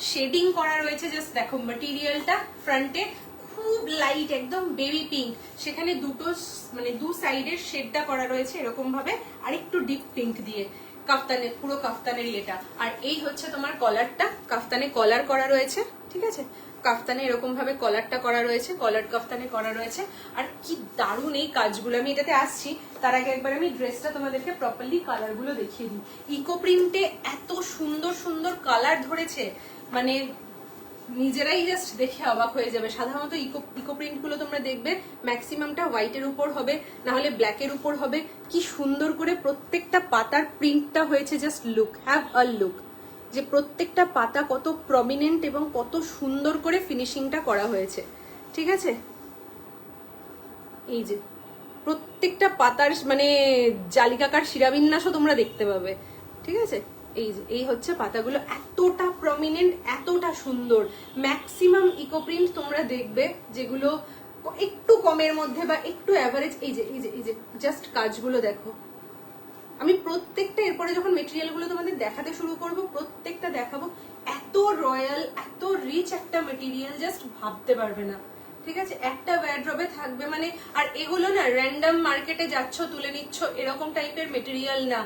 শেডিং করা রয়েছে, জাস্ট দেখো ম্যাটেরিয়ালটা। ফ্রন্টে খুব লাইট একদম বেবি পিঙ্ক, সেখানে দুটো মানে দু সাইডের শেডটা করা রয়েছে এরকম ভাবে, আর একটু ডিপ পিঙ্ক দিয়ে। কাফতানের পুরো কাফতানেরই এটা। আর এই হচ্ছে তোমার কলারটা, কাফতানে কলার করা রয়েছে, ঠিক আছে, কাফতানে এরকম ভাবে কলারটা করা রয়েছে, কলার কাফতানে করা রয়েছে। আর কি দারুণ এই কাজগুলো, আমি এটাতে আসছি তার আগে একবার আমি ড্রেসটা তোমাদেরকে প্রপারলি কালারগুলো দেখিয়ে দিই। ইকো প্রিন্টে এত সুন্দর সুন্দর কালার ধরেছে, মানে নিজেরাই জাস্ট দেখে অবাক হয়ে যাবে। সাধারণত ইকো প্রিন্ট গুলো তোমরা দেখবে ম্যাক্সিমামটা হোয়াইটের উপর হবে, না হলে ব্ল্যাকের উপর হবে। কি সুন্দর করে প্রত্যেকটা পাতার প্রিন্টটা হয়েছে, just look, have a look, যে প্রত্যেকটা পাতা কত প্রমিনেন্ট এবং কত সুন্দর করে ফিনিশিংটা করা হয়েছে, ঠিক আছে। এই যে প্রত্যেকটা পাতার মানে জালিকাকার শিরাবিন্যাসও তোমরা দেখতে পাবে, ঠিক আছে। এই যে এই হচ্ছে পাতাগুলো, এতটা প্রমিনেন্ট, এতটা সুন্দর। ম্যাক্সিমাম ইকো প্রিন্ট তোমরা দেখবে যেগুলো একটু কমের মধ্যে বা একটু অ্যাভারেজ। এই যে এই যে এই যে জাস্ট কাজগুলো দেখো। আমি প্রত্যেকটা এরপরে যখন মেটেরিয়াল গুলো তোমাদের দেখাতে শুরু করব, প্রত্যেকটা দেখাবো। এত রয়্যাল, এত রিচ একটা মেটেরিয়াল, জাস্ট ভাবতে পারবে না, ঠিক আছে। একটা ওয়ার্ড্রবে থাকবে মানে, আর এগুলো না র্যান্ডম মার্কেটে যাচ্ছ তুলে নিচ্ছ এরকম টাইপের মেটেরিয়াল না।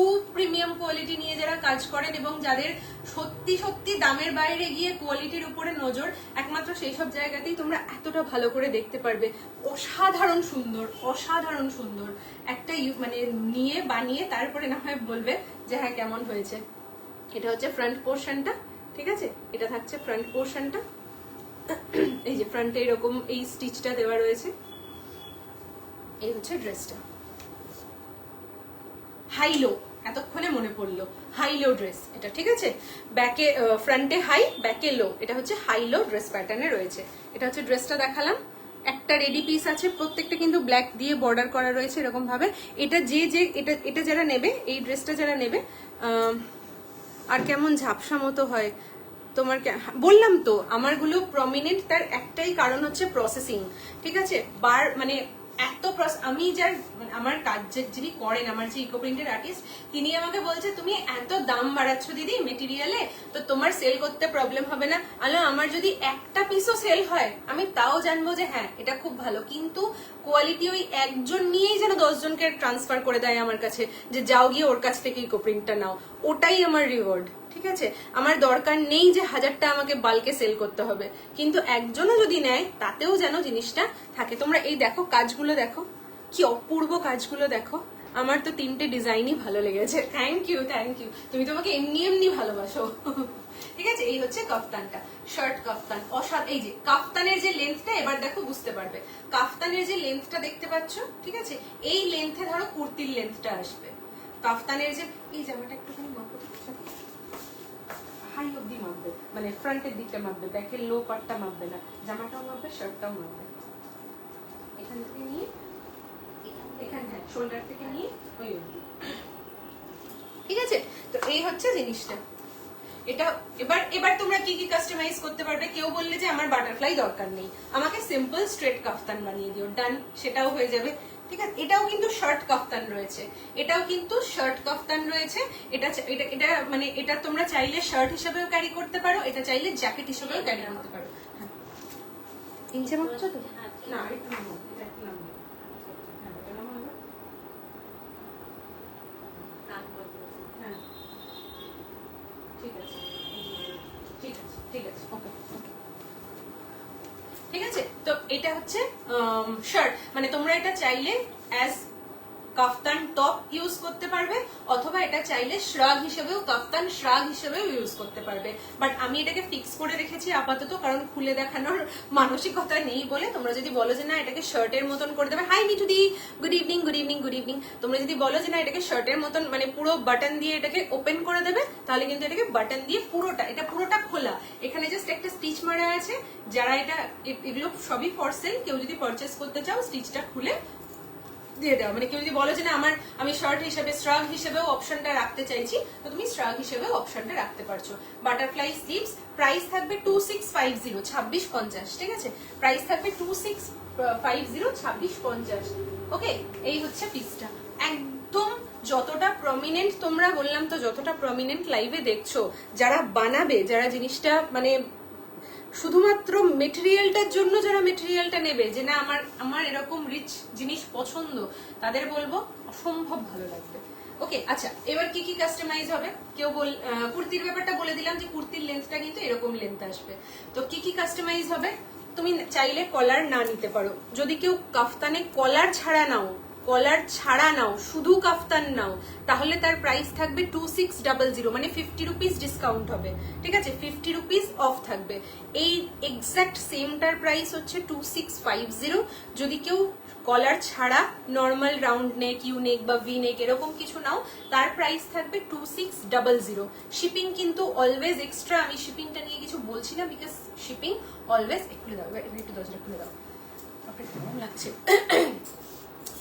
খুব প্রিমিয়াম কোয়ালিটি নিয়ে যারা কাজ করেন এবং যাদের সত্যি সত্যি দামের বাইরে গিয়ে কোয়ালিটির উপরে নজর, একমাত্র সেই সব জায়গাতেই তোমরা এতটা ভালো করে দেখতে পারবে। অসাধারণ সুন্দর, অসাধারণ সুন্দর একটা মানে নিয়ে বানিয়ে তারপরে না হয় বলবে যে হ্যাঁ কেমন হয়েছে। এটা হচ্ছে ফ্রন্ট পোর্শনটা, ঠিক আছে, এটা থাকছে ফ্রন্ট পোর্শনটা। এই যে ফ্রন্টে এরকম এই স্টিচটা দেওয়া রয়েছে। এই হচ্ছে ড্রেসটা, হাইলো, এতক্ষণে মনে পড়লো, হাইলো ড্রেস এটা, ঠিক আছে। ব্যাকে ফ্রন্টে হাই, ব্যাকে লো, এটা হচ্ছে হাইলো ড্রেস প্যাটার্নে রয়েছে। এটা হচ্ছে ড্রেসটা দেখালাম। একটা রেডি পিস আছে, প্রত্যেকটা কিন্তু ব্ল্যাক দিয়ে বর্ডার করা রয়েছে এরকম ভাবে। এটা যে যে এটা এটা যারা নেবে, এই ড্রেসটা যারা নেবে, আর কেমন ঝাপসা মতো হয় তোমার, বললাম তো আমারগুলো প্রমিনেন্ট, তার একটাই কারণ হচ্ছে প্রসেসিং, ঠিক আছে। মানে এত আমি যার আমার কাজ যিনি করেন, আমার যে ইকো প্রিন্টের আর্টিস্ট, তিনি আমাকে বলছে তুমি এত দাম বাড়াচ্ছ দিদি মেটেরিয়ালে, তো তোমার সেল করতে প্রবলেম হবে না। আমার যদি একটা পিসও সেল হয় আমি তাও জানবো যে হ্যাঁ এটা খুব ভালো, কিন্তু কোয়ালিটি ওই একজন নিয়েই যেন 10 জনকে ট্রান্সফার করে দেয় আমার কাছে, যে যাও গিয়ে ওর কাছ থেকে ইকো প্রিন্টটা নাও, ওটাই আমার রিওয়ার্ড, ঠিক আছে। আমার দরকার নেই যে 1000টা আমাকে বাল্কে সেল করতে হবে, কিন্তু একজনও যদি নেয় তাতেও যেন জিনিসটা থাকে। তোমরা এই দেখো কাজগুলো দেখো, কি অপূর্ব কাজগুলো দেখো। আমার তো 3টে ডিজাইনই ভালো লেগেছে। থ্যাংক ইউ, থ্যাংক ইউ, তুমি তোমাকে এমনি এমনি ভালোবাসো, ঠিক আছে। এই হচ্ছে কাফতানটা, শার্ট কাফতান, এই যে কাফতানের যে লেন্থটা, এবার দেখো বুঝতে পারবে, কাফতানের যে লেন্থটা দেখতে পাচ্ছ, ঠিক আছে, এই লেন্থে ধরো কুর্তির লেন্থটা আসবে। কাফতানের যে এই জামাটা একটুখানি মাপো, হাই অব্দি মাপবে, মানে ফ্রন্টের দিকটা মাপবে, ব্যাকের লো পার্টটা মাপবে না, জামাটাও মাপবে, শার্টটাও মাপবে। এখান থেকে নিয়ে এখানে, হ্যাঁ শোল্ডার থেকে নিয়ে ওই অব্দি, ঠিক আছে। তো এই হচ্ছে জিনিসটা। এটা এবার তোমরা কি কি কাস্টমাইজ করতে পারবে। কেউ বললে যে আমার বাটারফ্লাই দরকার নেই, আমাকে সিম্পল স্ট্রেট কাফতান বানিয়ে দিও, ডান, সেটাও হয়ে যাবে, ঠিক আছে। এটাও কিন্তু শার্ট কাফতান রয়েছে, এটাও কিন্তু শার্ট কাফতান রয়েছে। এটা এটা এটা মানে এটা তোমরা চাইলে শার্ট হিসেবেও ক্যারি করতে পারো, এটা চাইলে জ্যাকেট হিসেবেও ক্যারি করতে পারো। হ্যাঁ ইঞ্চে মাপছো তো, না একটু নামো, এটা একটু নামো, হ্যাঁ এটা নামো, হ্যাঁ ঠিক আছে, ঠিক আছে, ঠিক আছে, ওকে ওকে, ঠিক আছে। তো এটা হচ্ছে শার্ট, মানে তোমরা এটা চাইলে অ্যাজ কাফতান টপ ইউজ করতে পারবে, অথবা এটা চাইলে শ্রাগ হিসেবেও, কাফতান শ্রাগ হিসেবেও ইউজ করতে পারবে। বাট আমি এটাকে ফিক্স করে রেখেছি আপাতত, কারণ খুলে দেখানোর মানসিকতা নেই বলে। তোমরা যদি বলো যে না এটাকে শার্টের মতন করে দেবে, hi Mithu di, good evening, good evening, good evening. তোমরা যদি বলো যে না এটাকে শার্টের মতন মানে পুরো বাটন দিয়ে এটাকে ওপেন করে দেবে, তাহলে কিন্তু এটাকে বাটন দিয়ে এটা পুরোটা খোলা, এখানে জাস্ট একটা স্টিচ মারা আছে। যারা এগুলো সবই ফর সেল, কেউ যদি পারচেস করতে চাও স্টিচটা খুলে দিয়ে দেওয়া, মানে কেউ যদি বলো যে না আমি শার্ট হিসেবে শ্রাগ হিসেবেও অপশনটা রাখতে চাইছি, তো তুমি শ্রাগ হিসেবেও অপশনটা রাখতে পারছো। বাটারফ্লাই স্লিভস, প্রাইস থাকবে 2650, 2650, ঠিক আছে। প্রাইস থাকবে 2650, 2650, ওকে। এই হচ্ছে পিসটা, একদম যতটা প্রমিনেন্ট, তোমরা বললাম তো যতটা প্রমিনেন্ট লাইভে দেখছো, যারা বানাবে, যারা জিনিসটা মানে শুধুমাত্র মেটেরিয়ালটার জন্য যারা মেটেরিয়ালটা নেবে, যে না আমার এরকম রিচ জিনিস পছন্দ, তাদের বলবো অসম্ভব ভালো লাগবে। ওকে, আচ্ছা এবার কি কি কাস্টমাইজ হবে, কেউ কুর্তির ব্যাপারটা বলে দিলাম যে কুর্তির লেন্থটা কিন্তু এরকম লেন্থ আসবে। তো কি কি কাস্টমাইজ হবে, তুমি চাইলে কলার না নিতে পারো, যদি কেউ কাফতানে কলার ছাড়া নাও শুধু কাফতান নাও, তাহলে তার প্রাইস থাকবে 2600, মানে 50 রুপিস ডিসকাউন্ট হবে, ঠিক আছে, 50 রুপিস অফ থাকবে। এই এক্সাক্ট সেমটার প্রাইস হচ্ছে 2650। যদি কেউ কলার ছাড়া নর্মাল রাউন্ড নেক, ইউ নেক বা ভি নেক এরকম কিছু নাও, তার প্রাইস থাকবে 2600। শিপিং কিন্তু অলওয়েজ এক্সট্রা, আমি শিপিংটা নিয়ে কিছু বলছি না, বিকজ শিপিং অলওয়েজ একটু দাও, একটু দরজা খুলে দাও, লাগছে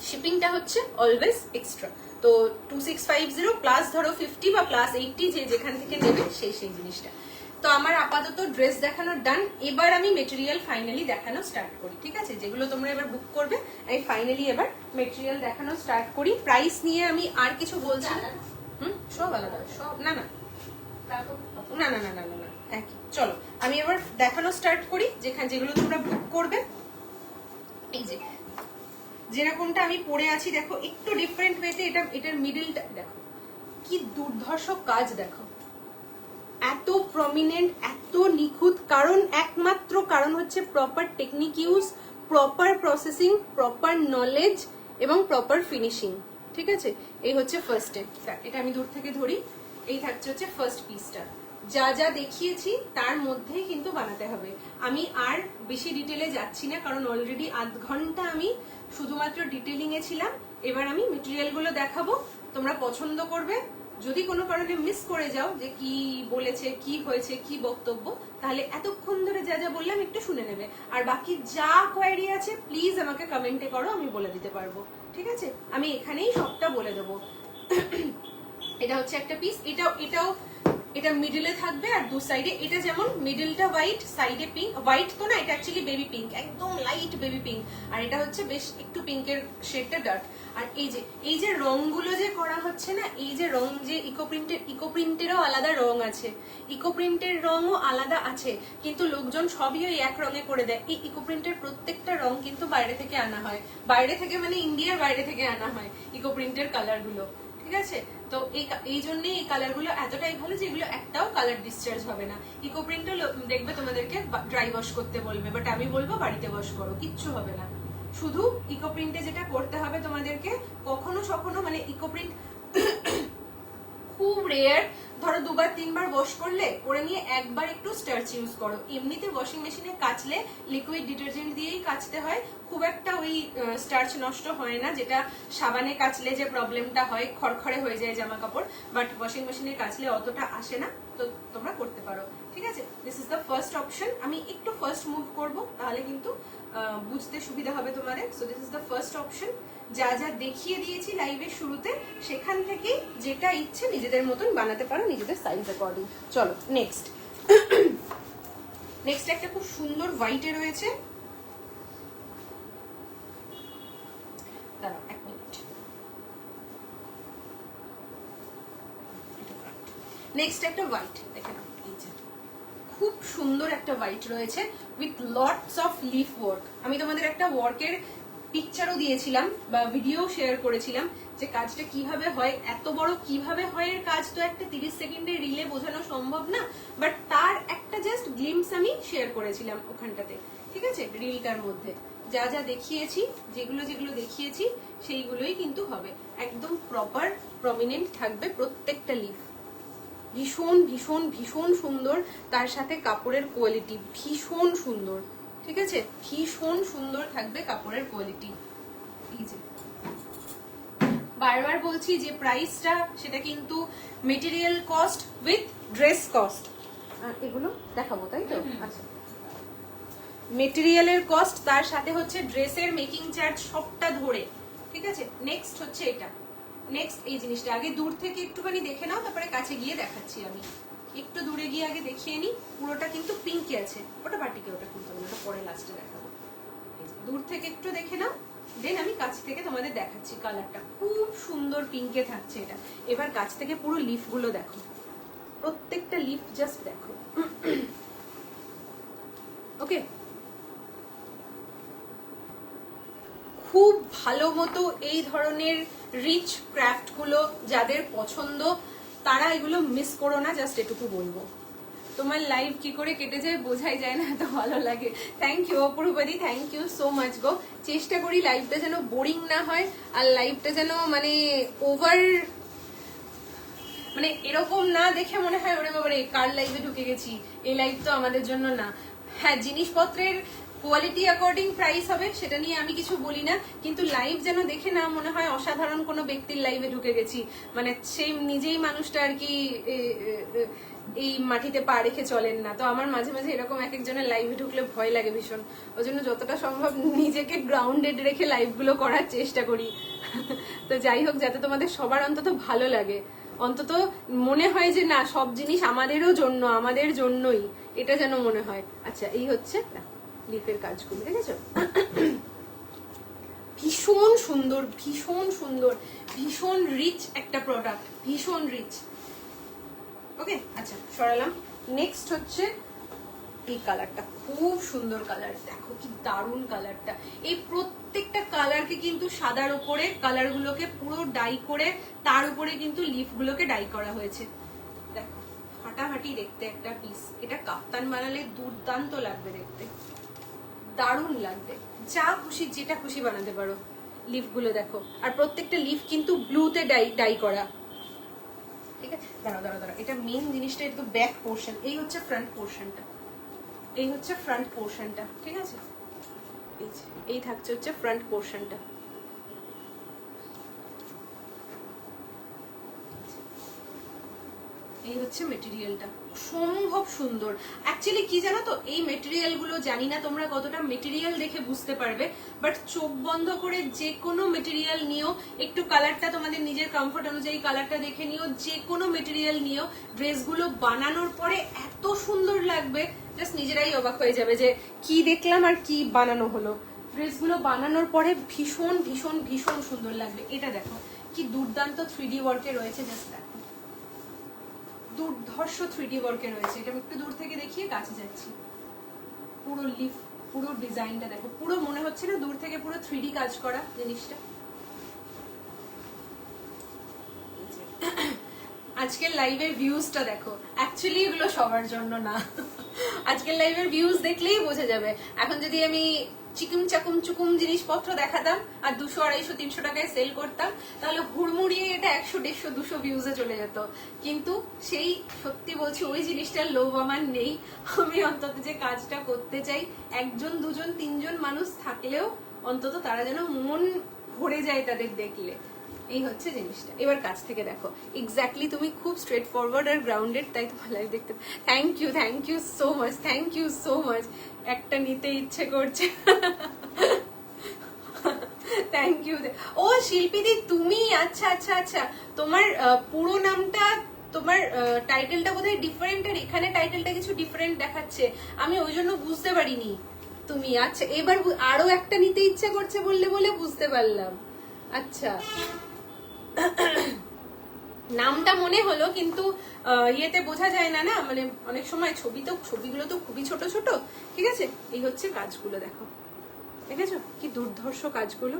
শিপিংটা হচ্ছে অলওয়েজ এক্সট্রা। তো 2650 প্লাস ধরো 50 বা প্লাস 80, যে যেখান থেকে নেবে সেই জিনিসটা। তো আমার আপাতত ড্রেস দেখানো ডান। এবার আমি মেটেরিয়াল ফাইনালি দেখানো স্টার্ট করি, ঠিক আছে, যেগুলো তোমরা এবার বুক করবে আমি ফাইনালি এবার মেটেরিয়াল দেখানো স্টার্ট করি। প্রাইস নিয়ে আমি আর কিছু বলছি না, সব আলাদা, সব না না না না না না না একই। চলো আমি এবার দেখানো স্টার্ট করি যেগুলো তোমরা বুক করবে। এই যে যেরকমটা আমি পরে আছি, দেখো একটু ডিফারেন্ট ওয়েতে এটার মিডলটা দেখো কি দুর্ধর্ষ কাজ, দেখো এত প্রমিনেন্ট, এত নিখুঁত, একমাত্র কারণ হচ্ছে proper technique use, proper processing, proper knowledge এবং প্রপার ফিনিশিং, ঠিক আছে। এই হচ্ছে ফার্স্ট স্টেপ, এটা আমি দূর থেকে ধরি, এই থাকছে হচ্ছে ফার্স্ট পিসটা। যা যা দেখিয়েছি তার মধ্যেই কিন্তু বানাতে হবে। আমি আর বেশি ডিটেলে যাচ্ছি না, কারণ অলরেডি আধ ঘন্টা আমি শুধুমাত্র ডিটেলিং এ ছিলাম। এবার আমি মেটেরিয়াল গুলো দেখাবো, তোমরা পছন্দ করবে। যদি কোনো কারণে মিস করে যাও যে কি বলেছে, কি হয়েছে, কি বক্তব্য, তাহলে এতক্ষণ ধরে যা যা বললাম একটু শুনে নেবে। আর বাকি যা কোয়ারি আছে প্লিজ আমাকে কমেন্টে করো, আমি বলে দিতে পারবো, ঠিক আছে। আমি এখানেই সবটা বলে দেবো। এটা হচ্ছে একটা পিস, এটা মিডলে থাকবে আর দু সাইডে, এটা যেমন মিডলটা হোয়াইট, সাইডে পিঙ্ক, হোয়াইট তো না, এটা অ্যাকচুয়ালি বেবি পিঙ্ক, একদম লাইট বেবি পিঙ্ক, আর এটা হচ্ছে বেশ একটু পিঙ্কের শেডটা ডার্ক। আর এই যে রংগুলো যে করা হচ্ছে না, এই যে রং, যে ইকো প্রিন্টেরও আলাদা রং আছে, ইকো প্রিন্টের রংও আলাদা আছে, কিন্তু লোকজন সবই ওই এক রঙে করে দেয়। এই ইকো প্রিন্টের প্রত্যেকটা রং কিন্তু বাইরে থেকে আনা হয়, বাইরে থেকে মানে ইন্ডিয়ার বাইরে থেকে আনা হয় ইকো প্রিন্টের কালার গুলো, ঠিক আছে। তো এই জন্যই এই কালার গুলো এতটাই ভালো যে এগুলো একটাও কালার ডিসচার্জ হবে না। ইকো প্রিন্টও দেখবে তোমাদেরকে ড্রাই ওয়াশ করতে বলবে, বাট আমি বলবো বাড়িতে ওয়াশ করো, কিচ্ছু হবে না। শুধু ইকো প্রিন্টে যেটা করতে হবে তোমাদেরকে, কখনো সখনো মানে ইকো প্রিন্ট খুব রেয়ার, ধরো দুবার তিনবার ওয়াশ করলে, করে নিয়ে একবার একটু স্টার্চ ইউজ করো। এমনিতে ওয়াশিং মেশিনে কাচলে লিকুইড ডিটারজেন্ট দিয়েই কাচতে হয়, খুব একটা ওই স্টার্চ নষ্ট হয় না, যেটা সাবানে কাচলে যে প্রবলেমটা হয়, খড়খড়ে হয়ে যায় জামা কাপড়, বাট ওয়াশিং মেশিনে কাচলে অতটা আসে না। তো তোমরা করতে পারো, ঠিক আছে। This is the first option. আমি একটু ফার্স্ট মুভ করব, তাহলে কিন্তু বুঝতে সুবিধা হবে তোমাদের। So this is the first option. যা যা দেখিয়ে দিয়েছি লাইভের শুরুতে, সেখান থেকে যেটা ইচ্ছে নিজেদের মতন বানাতে পারো, নিজেদের সাইজ অ্যাকর্ডিং। চলো নেক্সট একটা খুব সুন্দর হোয়াইটে রয়েছে, দাঁড়াও এক মিনিট। নেক্সট একটা হোয়াইট দেখে নাও, এই যে খুব সুন্দর একটা হোয়াইট রয়েছে with lots of leaf work. আমি তোমাদের একটা ওয়ার্কের পিকচারও দিয়েছিলাম বা ভিডিও শেয়ার করেছিলাম যে কাজটা কিভাবে হয়, এত বড় কিভাবে হয় এর কাজ তো একটা 30 সেকেন্ডের রিলে বোঝানো সম্ভব না, বাট তার একটা জাস্ট গ্লিমস আমি শেয়ার করেছিলাম ওখানটাতে, ঠিক আছে। রিলটার মধ্যে যা যা দেখিয়েছি, যেগুলো দেখিয়েছি সেইগুলোই কিন্তু হবে, একদম প্রপার প্রমিনেন্ট থাকবে প্রত্যেকটা লিফ। ভীষণ ভীষণ ভীষণ সুন্দর, তার সাথে কাপড়ের কোয়ালিটি ভীষণ সুন্দর, ঠিক আছে, ভীষণ সুন্দর থাকবে কাপড়ের কোয়ালিটি। এই যে বারবার বলছি যে প্রাইসটা, সেটা কিন্তু material cost with dress cost. এগুলো দেখাবো তাই তো, আচ্ছা, মেটেরিয়ালের কস্ট, তার সাথে হচ্ছে ড্রেসের মেকিং চার্জ, সবটা ধরে, ঠিক আছে। নেক্সট হচ্ছে এটা, নেক্সট এই জিনিসটা আগে দূর থেকে একটুখানি দেখে নাও, তারপরে কাছে গিয়ে দেখাচ্ছি। আমি একটু দূরে গিয়ে আগে দেখিয়ে নিই। পুরোটা কিন্তু পিঙ্কে আছে, ওটা বাটিকে, ওটা কিন্তু ওটা পরে লাস্টে দেখাবো। দূর থেকে একটু দেখে নাও, দেন আমি কাছ থেকে তোমাদের দেখাচ্ছি। কালারটা খুব সুন্দর পিঙ্কে থাকছে এটা। এবার কাছ থেকে পুরো লিফ গুলো দেখো, প্রত্যেকটা লিফ জাস্ট দেখো। ওকে, খুব ভালো মতো এই ধরনের রিচ ক্রাফটগুলো যাদের পছন্দ তারা এগুলো মিস করো না, জাস্ট এটুকু বলবো। তোমার লাইভ কি করে কেটে যায় বোঝাই যায় না, এত ভালো লাগে। থ্যাংক ইউ অপরূপাদি, থ্যাংক ইউ সো মাচ গো। চেষ্টা করি লাইভটা যেন বোরিং না হয়, আর লাইভটা যেন মানে ওভার মানে এরকম না দেখে মনে হয় ওরে বাবারে কার লাইভে ঢুকে গেছি, এই লাইভ তো আমাদের জন্য না। হ্যাঁ, জিনিসপত্রের কোয়ালিটি অ্যাকর্ডিং প্রাইস হবে, সেটা নিয়ে আমি কিছু বলি না, কিন্তু লাইভ যেন দেখে না মনে হয় অসাধারণ কোনো ব্যক্তির লাইভে ঢুকে গেছি, মানে সেই নিজেই মানুষটা আর কি এই মাটিতে পা রেখে চলেন না। তো আমার মাঝে মাঝে এরকম এক একজনের লাইভে ঢুকলে ভয় লাগে ভীষণ, ওই জন্য যতটা সম্ভব নিজেকে গ্রাউন্ডেড রেখে লাইভগুলো করার চেষ্টা করি। তো যাই হোক, যাতে তোমাদের সবার অন্তত ভালো লাগে, অন্তত মনে হয় যে না সব জিনিস আমাদেরও জন্য, আমাদের জন্যই, এটা যেন মনে হয়। আচ্ছা, এই হচ্ছে লিফের কাজগুলো, দেখেছো? ভীষণ সুন্দর, ভীষণ সুন্দর, ভীষণ রিচ একটা প্রোডাক্ট, ভীষণ রিচ। ওকে, আচ্ছা সরালাম। নেক্সট হচ্ছে এই কালারটা, খুব সুন্দর কালার, দেখো কি দারুণ কালারটা। এই প্রত্যেকটা কালারকে কিন্তু সাদার উপরে কালারগুলোকে পুরো ডাই করে তার উপরে কিন্তু লিফগুলোকে ডাই করা হয়েছে। দেখো ফাটাফাটি দেখতে একটা পিস, এটা কাফতান বানালে দুর্দান্ত লাগবে দেখতে, দারুণ লাগবে। যা খুশি যেটা খুশি বানাতে পারো। লিফগুলো দেখো, আর প্রত্যেকটা লিফ কিন্তু ব্লুতে ডাই করা, ঠিক আছে? দাঁড়াও দাঁড়াও দাঁড়াও, এটা মেন জিনিসটা, এটা তো ব্যাক পোর্শন, এই হচ্ছে ফ্রন্ট পোর্শনটা, এই হচ্ছে ফ্রন্ট পোর্শনটা, ঠিক আছে? এই থাকছে হচ্ছে ফ্রন্ট পোর্শনটা। এই হচ্ছে মেটেরিয়ালটা, সম্ভব সুন্দর। অ্যাকচুয়ালি কি জানো তো, এই মেটেরিয়াল গুলো জানি না তোমরা কতটা মেটেরিয়াল দেখে বুঝতে পারবে, বাট চোখ বন্ধ করে যে কোনো মেটেরিয়াল নিও, একটু কালারটা তোমাদের নিজের কমফোর্ট অনুযায়ী কালারটা দেখে নিও, যে কোনো মেটেরিয়াল নিও, ড্রেসগুলো বানানোর পরে এত সুন্দর লাগবে, জাস্ট নিজেরাই অবাক হয়ে যাবে যে কি দেখলাম আর কি বানানো হলো। ড্রেসগুলো বানানোর পরে ভীষণ ভীষণ ভীষণ সুন্দর লাগবে। এটা দেখো কি দুর্দান্ত 3D ওয়ার্কে রয়েছে, জাস্ট দেখো দুর্ধর্ষ 3D ওয়ার্কে রয়েছে। এটা একটু দূর থেকে দেখিয়ে কাছে যাচ্ছি, পুরো লিফ, পুরো ডিজাইনটা দেখো, পুরো মনে হচ্ছে না দূর থেকে পুরো 3D কাজ করা জিনিসটা। আজকের লাইভের ভিউজটা দেখো, অ্যাকচুয়ালি এগুলো সবার জন্য না। আজকের লাইভের ভিউজ দেখলেই বোঝা যাবে। এখন যদি আমি চিকুম চাকুম চুকুম জিনিসপত্র দেখাতাম আর 200, 250, 300 টাকায় সেল করতাম, তাহলে হুড়মুড়িয়ে এটা 100, 150, 200 ভিউজে চলে যেত। কিন্তু সেই সত্যি বলছি, ওই জিনিসটার লোভ আমার নেই। আমি অন্তত যে কাজটা করতে চাই, 1 জন 2 জন 3 জন মানুষ থাকলেও অন্তত তারা যেন মন ভরে যায় তাদের দেখলে। এই হচ্ছে জিনিসটা। এবার কাছ থেকে দেখো, এক্স্যাক্টলি তুমি খুব স্ট্রেট ফরওয়ার্ড আর গ্রাউন্ডেড, তাই তোমার লাইভ দেখতে। Thank you so much, thank you so much. একটা নিতে ইচ্ছে করছে। Thank you. ও শিল্পীদি তুমি, আচ্ছা আচ্ছা আচ্ছা, তোমার পুরো নামটা, তোমার টাইটেলটা বোধহয় ডিফারেন্ট, আর এখানে টাইটেলটা কিছু ডিফারেন্ট দেখাচ্ছে, আমি ওই জন্য বুঝতে পারিনি তুমি। আচ্ছা, এবার আরো একটা নিতে ইচ্ছে করছে বললে বলে বুঝতে পারলাম। আচ্ছা, নামটা মনে হলো, কিন্তু ইয়েতে বোঝা যায় না, না মানে অনেক সময় ছবিগুলো তো খুবই ছোট ছোট, ঠিক আছে? এই হচ্ছে কাজগুলো দেখো, দেখেছো কি দুর্ধর্ষ কাজগুলো,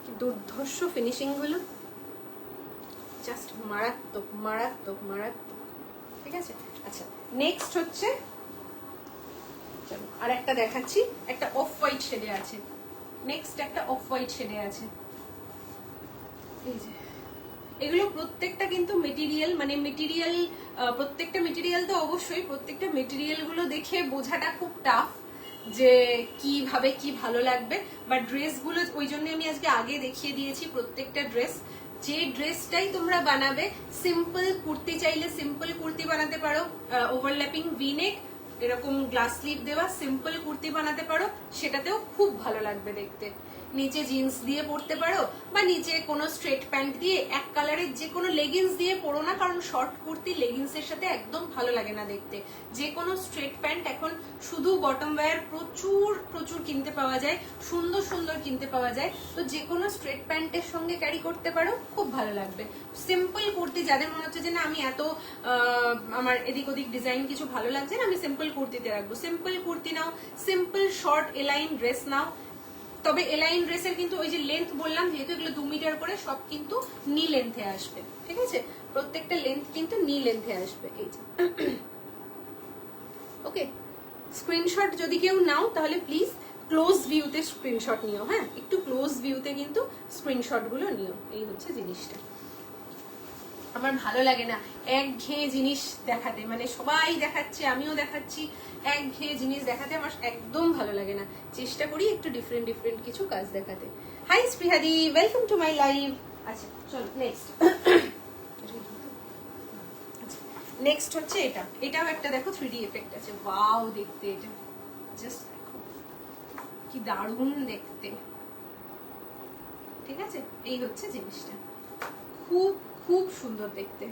কি দুর্ধর্ষ ফিনিশিং গুলো, জাস্ট মারাত্মক মারাত্মক মারাত্মক, ঠিক আছে? আচ্ছা, নেক্সট হচ্ছে, চলো আর একটা দেখাচ্ছি, একটা অফ হোয়াইট শেডে আছে। নেক্সট একটা অফ হোয়াইট শেডে আছে, এই যে এগুলো প্রত্যেকটা কিন্তু মেটেরিয়াল, মানে মেটেরিয়াল, প্রত্যেকটা মেটেরিয়াল তো অবশ্যই, প্রত্যেকটা মেটেরিয়াল গুলো দেখে বোঝাটা খুব টাফ যে কিভাবে কি ভালো লাগবে, বাট ড্রেসগুলো ওই জন্য আমি আজকে আগে দেখিয়ে দিয়েছি প্রত্যেকটা ড্রেস। যে ড্রেসটাই তোমরা বানাবে, সিম্পল কুর্তি চাইলে সিম্পল কুর্তি বানাতে পারো, ওভারল্যাপিং ভিনেক, এরকম গ্লাস স্লিভ দেওয়া সিম্পল কুর্তি বানাতে পারো, সেটাতেও খুব ভালো লাগবে দেখতে। নিচে জিন্স দিয়ে পরতে পারো, বা নিচে কোনো স্ট্রেট প্যান্ট দিয়ে, এক কালারের যে কোনো লেগিংস দিয়ে পরো না, কারণ শর্ট কুর্তি লেগিংস এর সাথে একদম ভালো লাগে না দেখতে। যে কোনো স্ট্রেট প্যান্ট এখন শুধু বটম ওয়্যার প্রচুর প্রচুর কিনতে পাওয়া যায়, সুন্দর সুন্দর কিনতে পাওয়া যায়, তো যে কোনো স্ট্রেট প্যান্টের সঙ্গে ক্যারি করতে পারো, খুব ভালো লাগবে। সিম্পল কুর্তি যাদের মনে হচ্ছে যে না আমি এত আমার এদিক ওদিক ডিজাইন কিছু ভালো লাগছে না, আমি সিম্পল কুর্তিতে রাখবো, সিম্পল কুর্তি নাও, সিম্পল শর্ট এলাইন ড্রেস নাও, তবে এলাইন ড্রেসের কিন্তু ওই যে লেন্থ বললাম, যেহেতু এগুলো 2 মিটার করে, সব কিন্তু নি লেন্থে আসবে, ঠিক আছে? প্রত্যেকটা লেন্থ কিন্তু নি লেন্থে আসবে। এই যে ওকে, স্ক্রিনশট যদি কেউ নাও তাহলে প্লিজ ক্লোজ ভিউতে স্ক্রিনশট নিও, হ্যাঁ, একটু ক্লোজ ভিউতে কিন্তু স্ক্রিনশট গুলো নিও। এই হচ্ছে জিনিসটা। আমার ভালো লাগে না একঘেয়ে জিনিস দেখাতে, মানে সবাই দেখাচ্ছে, আমিও দেখাচ্ছি, একঘেয়ে জিনিস দেখাতে আমার একদম ভালো লাগে না। চেষ্টা করি একটু ডিফারেন্ট ডিফারেন্ট কিছু কাজ দেখাতে। হাই স্পৃহাদি, ওয়েলকাম টু মাই লাইভ। আচ্ছা চলো নেক্সট। নেক্সট হচ্ছে এটা, এটাও একটা দেখো 3D এফেক্ট আছে, ওয়াও দেখতে, এটা জাস্ট দেখো কি দারুণ দেখতে, ঠিক আছে? এই হচ্ছে জিনিসটা, খুব খুব সুন্দর দেখতে।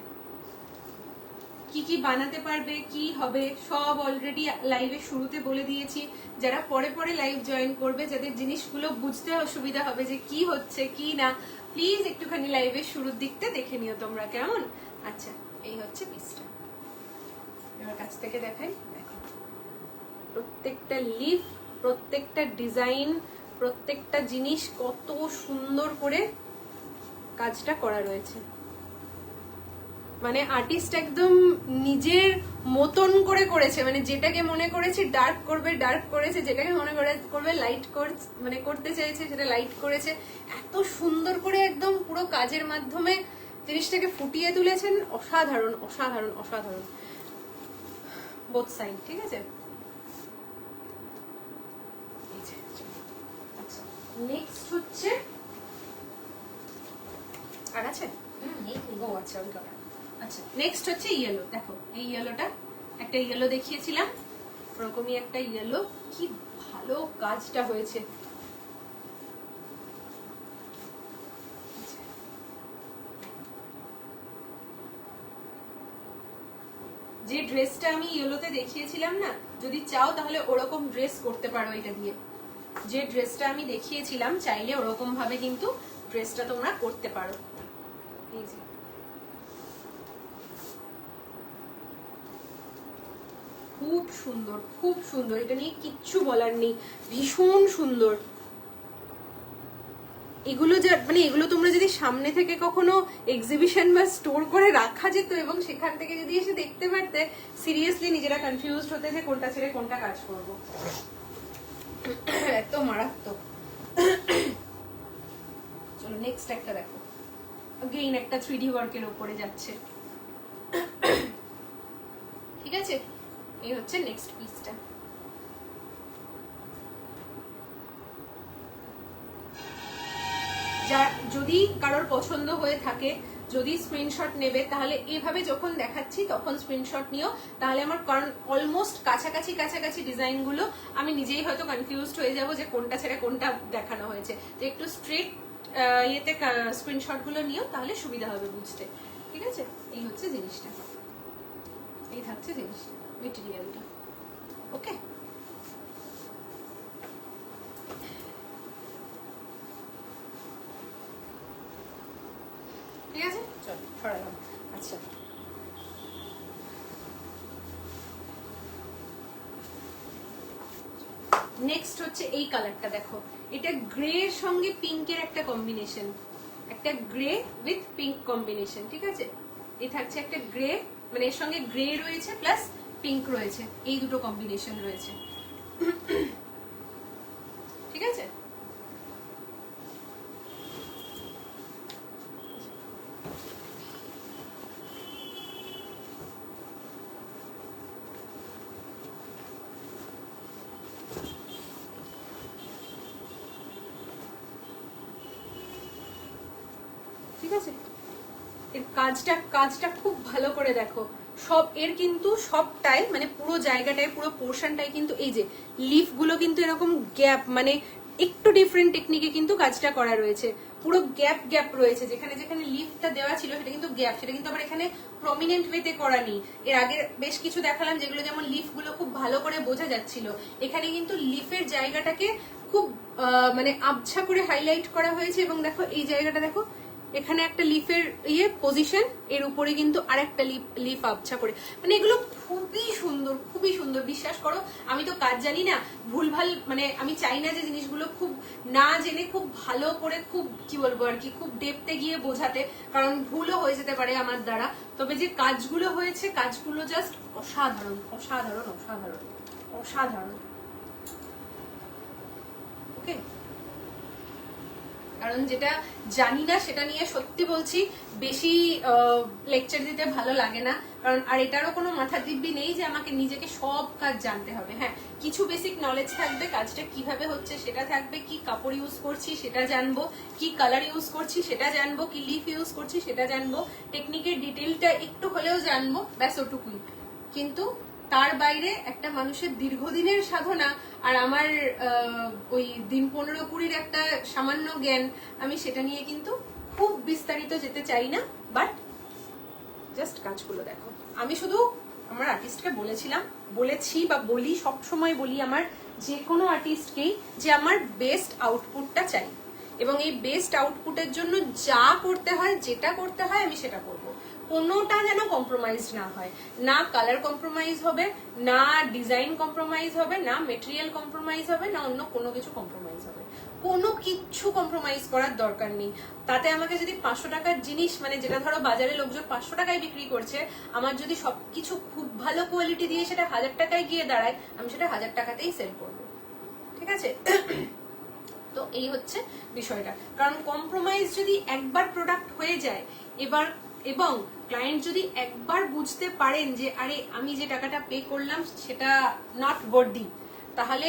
কি কি বানাতে পারবে, কি হবে, সব অলরেডি লাইভের শুরুতে বলে দিয়েছি। যারা পরে পরে লাইভ জয়েন করবে, যাদের জিনিসগুলো বুঝতে অসুবিধা হবে যে কি হচ্ছে কি না, প্লিজ একটুখানি লাইভের শুরুর দিকটা দেখে নিও তোমরা, কেমন? আচ্ছা, এই হচ্ছে পিসটা, এবার কাছ থেকে দেখাই। দেখো প্রত্যেকটা লিফ, প্রত্যেকটা ডিজাইন, প্রত্যেকটা জিনিস কত সুন্দর করে কাজটা করা রয়েছে। মানে আর্টিস্ট একদম নিজের মতন করে করেছে, মানে যেটাকে মনে করেছে ডার্ক করবে ডার্ক করেছে, যেটাকে মনে করবে লাইট মানে করতে চাইছে সেটা লাইট করেছে। এত সুন্দর করে একদম পুরো কাজের মাধ্যমে জিনিসটাকে ফুটিয়ে তুলেছেন, অসাধারণ অসাধারণ অসাধারণ, বোথ সাইড, ঠিক আছে? আচ্ছা নেক্সট হচ্ছে, আর আছে আচ্ছা ওই কালার। আচ্ছা নেক্সট হচ্ছে ইয়েলো। দেখো এই ইয়েলোটা, একটা ইয়েলো দেখিয়েছিলাম, ওরকমই একটা ইয়েলো, কি ভালো কাজটা হয়েছে। যে ড্রেসটা আমি ইয়েলোতে দেখিয়েছিলাম না, যদি চাও তাহলে ওরকম ড্রেস করতে পারো এটা দিয়ে। যে ড্রেসটা আমি দেখিয়েছিলাম, চাইলে ওরকম ভাবে কিন্তু ড্রেসটা তোমরা করতে পারো। এই যে খুব সুন্দর, খুব সুন্দর, এটা নিয়ে কিচ্ছু বলার নেই, ভীষণ সুন্দর। এগুলো মানে এগুলো তোমরা যদি সামনে থেকে কখনো এক্সিবিশন বা স্টোর করে রাখা যেত এবং সেখান থেকে যদি এসে দেখতে পারতে, সিরিয়াসলি নিজেরা কনফিউজড হতে যে কোনটা ছেড়ে কোনটা কাজ করবো, এত মারাত্মক। চলো নেক্সট একটা দেখো, অগেইন একটা 3D ওয়ার্কের উপরে যাচ্ছে, ঠিক আছে? এই হচ্ছে নেক্সট পিসটা। যা যদি কারোর পছন্দ হয়ে থাকে, যদি স্ক্রিনশট নেবে, তাহলে এইভাবে যখন দেখাচ্ছি তখন স্ক্রিনশট নিও, তাহলে আমার কারণ অলমোস্ট কাছাকাছি কাছাকাছি ডিজাইনগুলো আমি নিজেই হয়তো কনফিউজড হয়ে যাব যে কোনটা ছেড়ে কোনটা দেখানো হয়েছে। তো একটু স্ট্রেট ইয়েতে স্ক্রিনশট গুলো নিও, তাহলে সুবিধা হবে বুঝতে, ঠিক আছে? এই হচ্ছে জিনিসটা, এই থাকছে জিনিসটা, মেটেরিয়ালটা, ওকে? ঠিক আছে, চল সরালাম। আচ্ছা নেক্সট হচ্ছে এই কালারটা, দেখো এটা গ্রে এর সঙ্গে পিঙ্কের একটা কম্বিনেশন, একটা গ্রে উইথ পিঙ্ক কম্বিনেশন, ঠিক আছে? এই থাকছে একটা গ্রে, মানে এর সঙ্গে গ্রে রয়েছে প্লাস পিঙ্ক রয়েছে, এই দুটো কম্বিনেশন রয়েছে, ঠিক আছে? ঠিক আছে, এর কাজটা খুব ভালো করে দেখো, সব এর কিন্তু সবটাই মানে পুরো জায়গাটায় পুরো পোর্শনটাই কিন্তু এই যে লিফ গুলো কিন্তু এরকম গ্যাপ, মানে একটু ডিফারেন্ট টেকনিকে কিন্তু কাজটা করা রয়েছে, পুরো গ্যাপ গ্যাপ রয়েছে, যেখানে যেখানে লিফটা দেওয়া ছিল সেটা কিন্তু গ্যাপ, সেটা কিন্তু আবার এখানে প্রমিনেন্ট ওয়েতে করা নেই। এর আগে বেশ কিছু দেখালাম যেগুলো যেমন লিফ গুলো খুব ভালো করে বোঝা যাচ্ছিল, এখানে কিন্তু লিফের জায়গাটাকে খুব মানে আবছা করে হাইলাইট করা হয়েছে। এবং দেখো এই জায়গাটা দেখো, এখানে একটা লিফের পজিশন, এর উপরে কিন্তু আরেকটা লিফ আবছা করে, মানে এগুলো খুবই সুন্দর খুবই সুন্দর। বিশ্বাস করো আমি তো কাজ জানি না, ভুলভাল মানে আমি চাই না যে জিনিসগুলো খুব না জেনে খুব ভালো করে খুব কি বলবো আর কি খুব ডেপতে গিয়ে বোঝাতে, কারণ ভুলও হয়ে যেতে পারে আমার দ্বারা। তবে যে কাজগুলো হয়েছে কাজগুলো জাস্ট অসাধারণ অসাধারণ অসাধারণ অসাধারণ। ওকে, কারণ যেটা জানি না সেটা নিয়ে সত্যি বলছি বেশি লেকচার দিতে ভালো লাগে না, কারণ আর এটারও কোনো মাথার দিব্যি নেই যে আমাকে নিজেকে সব কাজ জানতে হবে। হ্যাঁ, কিছু বেসিক নলেজ থাকবে, কাজটা কিভাবে হচ্ছে সেটা থাকবে, কি কাপড় ইউজ করছি সেটা জানবো, কি কালার ইউজ করছি সেটা জানবো, কি লিফ ইউজ করছি সেটা জানবো, টেকনিকের ডিটেলটা একটু হলেও জানবো, ব্যাস ওটুকুই। কিন্তু তার বাইরে একটা মানুষের দীর্ঘদিনের সাধনা আর আমার ওই দিন 15-20 একটা সামান্য জ্ঞান, আমি সেটা নিয়ে কিন্তু খুব বিস্তারিত যেতে চাই না। বাট জাস্ট কাজগুলো দেখো। আমি শুধু আমার আর্টিস্টকে বলেছি বা বলি, সবসময় বলি আমার যে কোনো আর্টিস্টকেই যে আমার বেস্ট আউটপুটটা চাই, এবং এই বেস্ট আউটপুটের জন্য যা করতে হয় যেটা করতে হয় আমি সেটা করব। কোনোটা যেন কম্প্রোমাইজ না হয়, না কালার কম্প্রোমাইজ হবে, না ডিজাইন কম্প্রোমাইজ হবে, না মেটেরিয়াল কম্প্রোমাইজ হবে, না অন্য কোনো কিছু কম্প্রোমাইজ হবে। কোনো কিচ্ছু কম্প্রোমাইজ করার দরকার নেই। তাতে আমাকে যদি 500 টাকার জিনিস, মানে যেটা ধরো বাজারে লোকজন 500 টাকায় বিক্রি করছে, আমার যদি সবকিছু খুব ভালো কোয়ালিটি দিয়ে সেটা 1000 টাকায় গিয়ে দাঁড়ায়, আমি সেটা 1000 টাকাতেই সেল করবো। ঠিক আছে? তো এই হচ্ছে বিষয়টা। কারণ কম্প্রোমাইজ যদি একবার প্রোডাক্ট হয়ে যায় এবং ক্লায়েন্ট যদি একবার বুঝতে পারেন যে আরে আমি যে টাকাটা পে করলাম সেটা নট ওয়ার্দি, তাহলে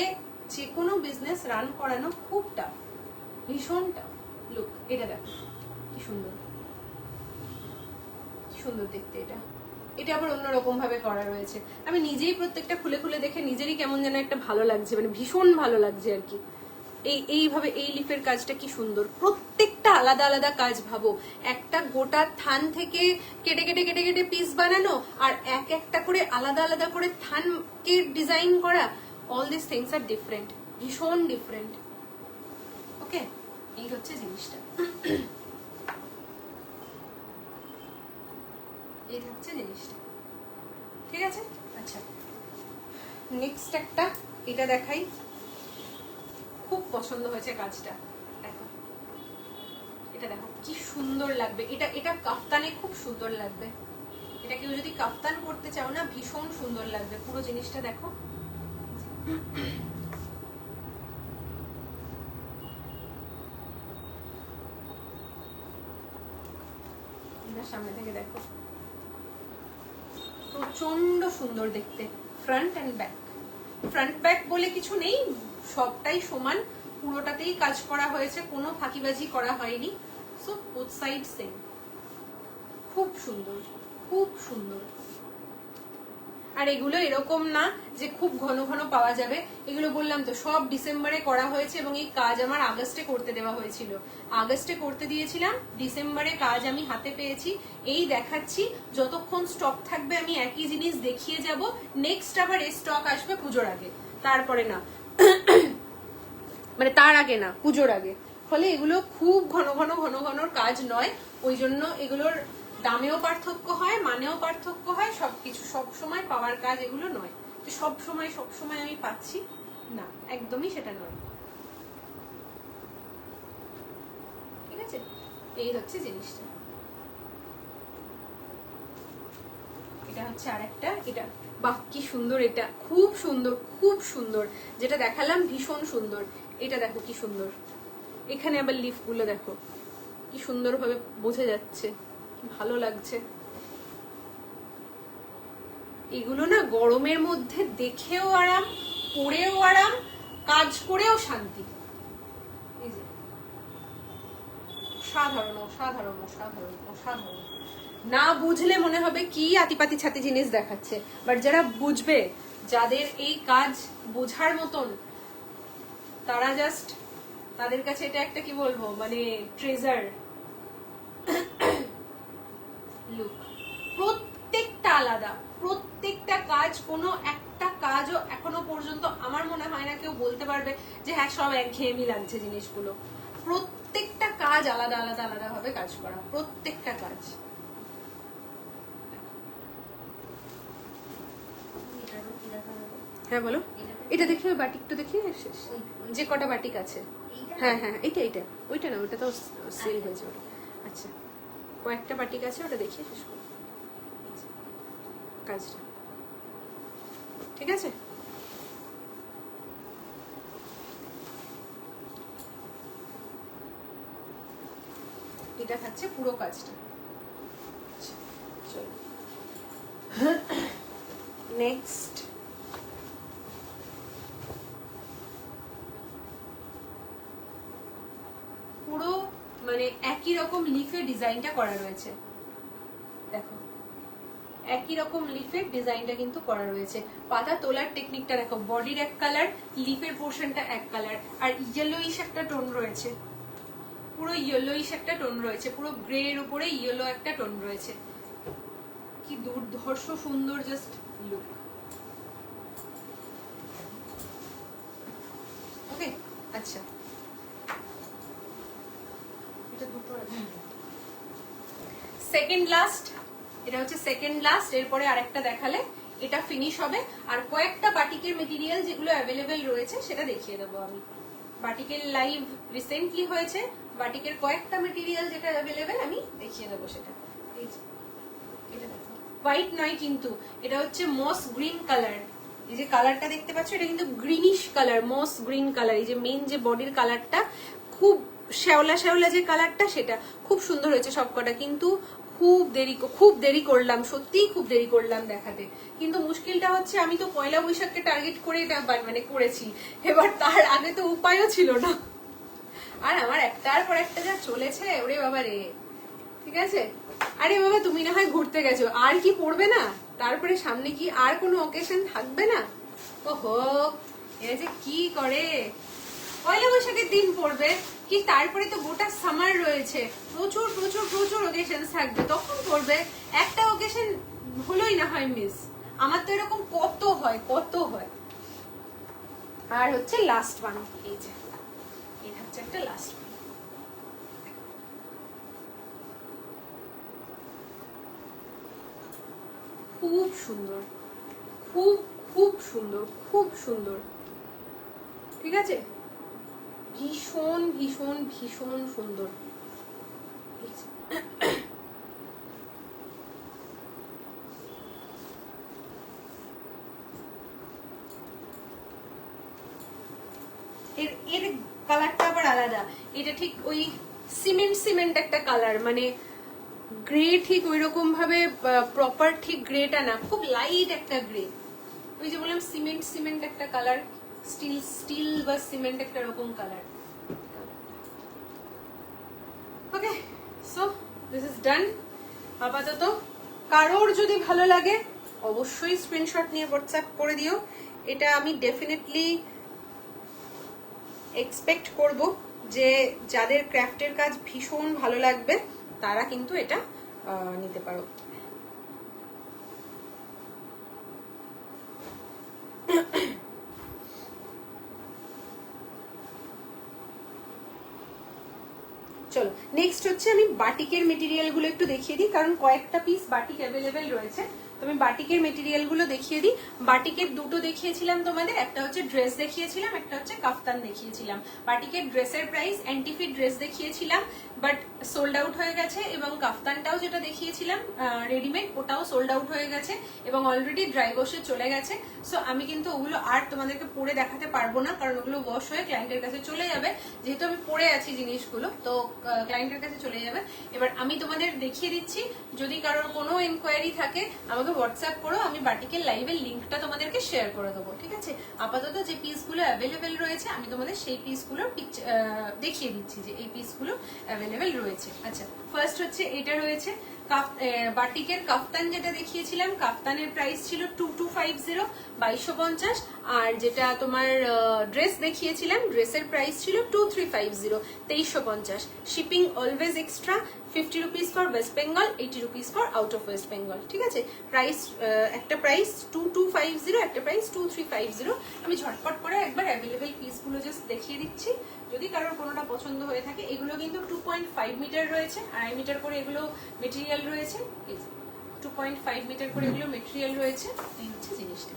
যে কোনো বিজনেস রান করানো খুব টাফ, ভীষণ টাফ। লুক, এটা দেখো কি সুন্দর, কি সুন্দর দেখতে। এটা আবার অন্যরকম ভাবে করা রয়েছে। আমি নিজেই প্রত্যেকটা খুলে খুলে দেখে নিজেরই কেমন যেন একটা ভালো লাগছে, মানে ভীষণ ভালো লাগছে আর কি। এইভাবে এই লিফের কাজটা কি সুন্দর, প্রত্যেকটা আলাদা আলাদা কাজ। ভাবো, একটা গোটা থান থেকে কেটে কেটে কেটে কেটে পিস বানানো, আর এক একটা করে আলাদা আলাদা করে থানকে ডিজাইন করা। All this things are different, ভীষণ ডিফারেন্ট। ওকে, এই হচ্ছে জিনিসটা, এই হচ্ছে জিনিসটা। ঠিক আছে? আচ্ছা, নেক্সট একটা এটা দেখাই। খুব পছন্দ হয়েছে কাজটা, দেখো এটা দেখো কি সুন্দর লাগবে। এটা কাফতানে খুব সুন্দর লাগবে। এটা কেউ যদি কাফতান করতে চাও না, ভীষণ সুন্দর লাগবে। পুরো জিনিসটা দেখো, সামনে থেকে দেখো, প্রচন্ড সুন্দর দেখতে। Front end back, front back বলে কিছু নেই, সবটাই সমান, পুরোটাতেই কাজ করা হয়েছে, কোনো ফাঁকিবাজি করা হয়নি। সো বোথ সাইড সেম, খুব সুন্দর, খুব সুন্দর। আর এগুলো এরকম না যে খুব ঘন ঘন পাওয়া যাবে, এগুলো বললাম তো সব ডিসেম্বরে করা হয়েছে, এবং এই কাজ আমার আগস্টে করতে দেওয়া হয়েছিল। আগস্টে করতে দিয়েছিলাম, ডিসেম্বরে কাজ আমি হাতে পেয়েছি। এই দেখাচ্ছি, যতক্ষণ স্টক থাকবে আমি একই জিনিস দেখিয়ে যাব। নেক্সট আবার এই স্টক আসবে পুজোর আগে, তারপরে না, মানে তার আগে না, পুজোর আগে। ফলে এগুলো খুব ঘন ঘন ঘন ঘনর কাজ নয়, ওই জন্য এগুলোর দামেও পার্থক্য হয়, মানেও পার্থক্য হয়, সবকিছু সব সময় পাওয়ার কাজ এগুলো নয়। যে সব সময় আমি পাচ্ছি না, একদমই সেটা নয়। ঠিক আছে? এই হচ্ছে জিনিসটা। এটা হচ্ছে আরেকটা, এটা বাহ কি সুন্দর, এটা খুব সুন্দর, খুব সুন্দর। যেটা দেখালাম ভীষণ সুন্দর। এটা দেখো কি সুন্দর, এখানে আবার লিফ গুলো দেখো কি সুন্দর ভাবে বোঝা যাচ্ছে, ভালো লাগছে। এগুলো না গরমের মধ্যে দেখেও আরাম, পরেও আরাম, কাজ করেও শান্তি। এই যে অসাধারণ অসাধারণ অসাধারণ অসাধারণ। না বুঝলে মনে হবে কি আতিপাতি ছাতি জিনিস দেখাচ্ছে, বাট যারা বুঝবে, যাদের এই কাজ বোঝার মতন, তারা জাস্ট, তাদের কাছে এটা একটা কি বলবো, মানে ট্রেজার। লুক, প্রত্যেকটা আলাদা, প্রত্যেকটা কাজ, কোনো একটা কাজও এখনো পর্যন্ত আমার মনে হয় না কেউ বলতে পারবে যে হ্যাঁ সব একঘেয়েমি লাগছে জিনিসগুলো। প্রত্যেকটা কাজ আলাদা আলাদা আলাদা ভাবে কাজ করা, প্রত্যেকটা কাজ। হ্যাঁ বলো, এটা দেখে বাটিকটা দেখে শেষ, যে কটা বাটিক আছে। হ্যাঁ হ্যাঁ, এইটা এইটা, ওইটা না, ওইটা তো সেল হয়েছে ওটা। আচ্ছা, কয়েকটা বাটিক আছে, ওটা দেখিয়ে শেষ করো কাজটা, ঠিক আছে? এটা থাকছে পুরো কাজটা। চলো নেক্সট, পুরো মানে একই রকম লিফের ডিজাইনটা করা রয়েছে, দেখো একই রকম লিফের ডিজাইনটা কিন্তু করা রয়েছে। পাতা তোলার টেকনিকটা দেখো, বডির এক কালার, লিফের পোর্শনটা এক কালার, আর ইয়েলোইশ একটা টোন রয়েছে, পুরো ইয়েলোইশ একটা টোন রয়েছে, পুরো গ্রে এর উপরে ইয়েলো একটা টোন রয়েছে। কি দুর্ধর্ষ সুন্দর জাস্ট লুক। ওকে, আচ্ছা এটা দুটো আছে। সেকেন্ড লাস্ট, এটা হচ্ছে সেকেন্ড লাস্ট, এরপরে আরেকটা দেখালে এটা ফিনিশ হবে। আর কয়েকটা বাটিকের মেটেরিয়াল যেগুলো অ্যাভেলেবেল রয়েছে সেটা দেখিয়ে দেবো আমি। বাটিকের লাইভ রিসেন্টলি হয়েছে, বাটিকের কয়েকটা মেটেরিয়াল যেটা অ্যাভেলেবেল আমি দেখিয়ে দেবো সেটা। এটা দেখো, হোয়াইট নয় কিন্তু, এটা হচ্ছে মস গ্রিন কালার। এই যে কালারটা দেখতে পাচ্ছ, এটা কিন্তু গ্রিনিশ কালার, মস গ্রিন কালার। এই যে মেইন যে বডির কালারটা, খুব শ্যাওলা শ্যাওলা যে কালারটা, সেটা খুব সুন্দর হয়েছে সবকটা। কিন্তু খুব দেরি করলাম, সত্যিই খুব দেরি করলাম দেখাতে। কিন্তু মুশকিলটা হচ্ছে আমি তো পয়লা বৈশাখকে টার্গেট করে এটা মানে করেছি, এবার তার আগে তো উপায়ও ছিল না। আর আমার একটার পর একটা যা চলেছে, ওরে বাবা রে। ঠিক আছে, আরে বাবা তুমি না হয় ঘুরতে গেছো, আর কি পড়বে না? তারপরে সামনে কি আর কোনো অকেশন থাকবে না? ওহো, এরা যে কি করে। পয়লা বৈশাখের দিন পড়বে কি, তারপরে তো গোটা সামার রয়েছে, প্রচুর প্রচুর প্রচুর অকেশন থাকবে, তখন পড়বে। একটা অকেশন হলোই না হয় মিস। আমার তো এরকম কত হয় কত হয়। আর হচ্ছে লাস্ট ওয়ান, এই যে এটা হচ্ছে একটা লাস্ট ওয়ান। খুব সুন্দর, খুব খুব সুন্দর, খুব সুন্দর। ঠিক আছে, ভীষণ ভীষণ ভীষণ সুন্দর। এর কালারটা আবার আলাদা, এটা ঠিক ওই সিমেন্ট সিমেন্ট একটা কালার, মানে গ্রে ঠিক ওই রকম ভাবে প্রপার ঠিক গ্রেটা না, খুব লাইট একটা গ্রে। ওই যে বললাম সিমেন্ট সিমেন্ট একটা কালার, স্টিল বা সিমেন্ট একটা রকম colour. Okay, so this is done. আপাতত কারোর যদি ভালো লাগে অবশ্যই স্ক্রিনশট নিয়ে হোয়াটসঅ্যাপ করে দিও। এটা আমি ডেফিনেটলি এক্সপেক্ট করব যে যাদের ক্রাফটের কাজ ভীষণ ভালো লাগবে তারা কিন্তু এটা নিতে পারো। চলো নেক্সট হচ্ছে আমি বাটিকের মেটেরিয়াল গুলো একটু দেখিয়ে দিই, কারণ কয়েকটা পিস বাটিক অ্যাভেলেবেল রয়েছে, তো আমি বাটিকের মেটেরিয়াল গুলো দেখিয়ে দিই। বাটিকের দুটো দেখিয়েছিলাম তোমাদের, একটা হচ্ছে ড্রেস দেখিয়েছিলাম, একটা হচ্ছে কাফতান দেখিয়েছিলাম। বাটিকের ড্রেসের প্রাইস, অ্যান্টিফিট ড্রেস দেখিয়েছিলাম বাট সোল্ড আউট হয়ে গেছে, এবং কাফতানটাও যেটা দেখিয়েছিলাম রেডিমেড, ওটাও সোল্ড আউট হয়ে গেছে এবং অলরেডি ড্রাই ওয়াশে চলে গেছে। সো আমি কিন্তু ওগুলো আর তোমাদেরকে পরে দেখাতে পারবো না, কারণ ওগুলো ওয়াশ হয়ে ক্লায়েন্টের কাছে চলে যাবে। যেহেতু আমি পরে আছি জিনিসগুলো, তো ক্লায়েন্টের কাছে চলে যাবে। এবার আমি তোমাদের দেখিয়ে দিচ্ছি, যদি কারোর কোনো এনকোয়ারি থাকে আমাকে হোয়াটসঅ্যাপ করো, আমি বাটিকের লাইভের লিঙ্কটা তোমাদেরকে শেয়ার করে দেবো। ঠিক আছে, আপাতত যে পিসগুলো অ্যাভেলেবেল রয়েছে আমি তোমাদের সেই পিসগুলোর দেখিয়ে দিচ্ছি যে এই পিসগুলো অ্যাভেলেবেল রয়েছে। আচ্ছা, ফার্স্ট হচ্ছে এটা রয়েছে বাটিকের কাফতান, যেটা দেখিয়েছিলাম কাফতানের প্রাইস ছিল 2250 2250, আর যেটা তোমার ড্রেস দেখিয়েছিলাম ড্রেসের প্রাইস ছিল 2350 2350। Shipping always extra, 50 rupees for West Bengal, 80 rupees for out of West Bengal. ঠিক আছে, প্রাইস একটা প্রাইস 2250, একটা প্রাইস 2350। আমি ঝটপট করে একবার অ্যাভেলেবেল পিসগুলো জাস্ট দেখিয়ে দিচ্ছি, যদি কারোর কোনোটা পছন্দ হয়ে থাকে। এগুলো কিন্তু 2.5 মিটার রয়েছে, 2.5 মিটার করে এগুলো মেটেরিয়াল রয়েছে, 2.5 মিটার করে এগুলো মেটেরিয়াল রয়েছে। এই হচ্ছে জিনিসটা।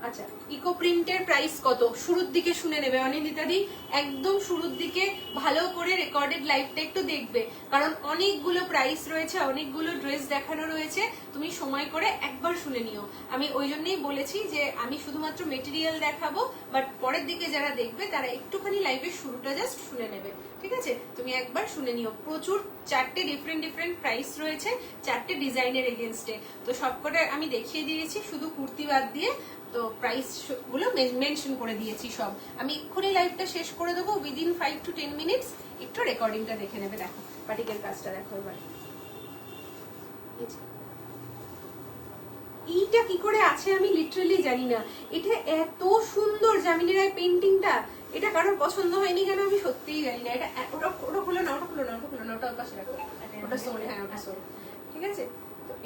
আচ্ছা, ইকো প্রিন্টের প্রাইস কত শুরুর দিকে শুনে নেবে অনিন্দিতা দি, একদম শুরুর দিকে ভালো করে রেকর্ডেড লাইভটা একটু দেখবে, কারণ অনেকগুলো প্রাইস রয়েছে, অনেকগুলো ড্রেস দেখানো রয়েছে, তুমি সময় করে একবার শুনে নিও। আমি ওই জন্যই বলেছি যে আমি শুধুমাত্র মেটেরিয়াল দেখাবো, বাট পরের দিকে যারা দেখবে তারা একটুখানি লাইভের শুরুটা জাস্ট শুনে নেবে, ঠিক আছে? তুমি একবার শুনে নিও। প্রচুর 4টে ডিফারেন্ট প্রাইস রয়েছে, 4টে ডিজাইনের এগেনস্টে। তো সবকটা আমি দেখিয়ে দিয়েছি, শুধু কুর্তি বাদ দিয়ে। তো প্রাইস গুলো মেনশন করে দিয়েছি সব। আমি এক্ষুনি লাইভটা শেষ করে দেবো উইদিন 5 to 10 মিনিটস। একটু রেকর্ডিংটা দেখে নেবে। দেখো বাটিকের কাজটা দেখো এবার। এইটা কি করে আছে আমি লিটারালি জানি না। এটা এত সুন্দর জামিনী রায় পেন্টিংটা, এটা কারোর পছন্দ হয়নি কেন আমি সত্যিই জানি না। এটা ওটা খুলো না, ওটা খুলো না, ওটা খুলো না, ওটা পাশে রাখো। ওটা সোল, হ্যাঁ ওটা সোল, ঠিক আছে?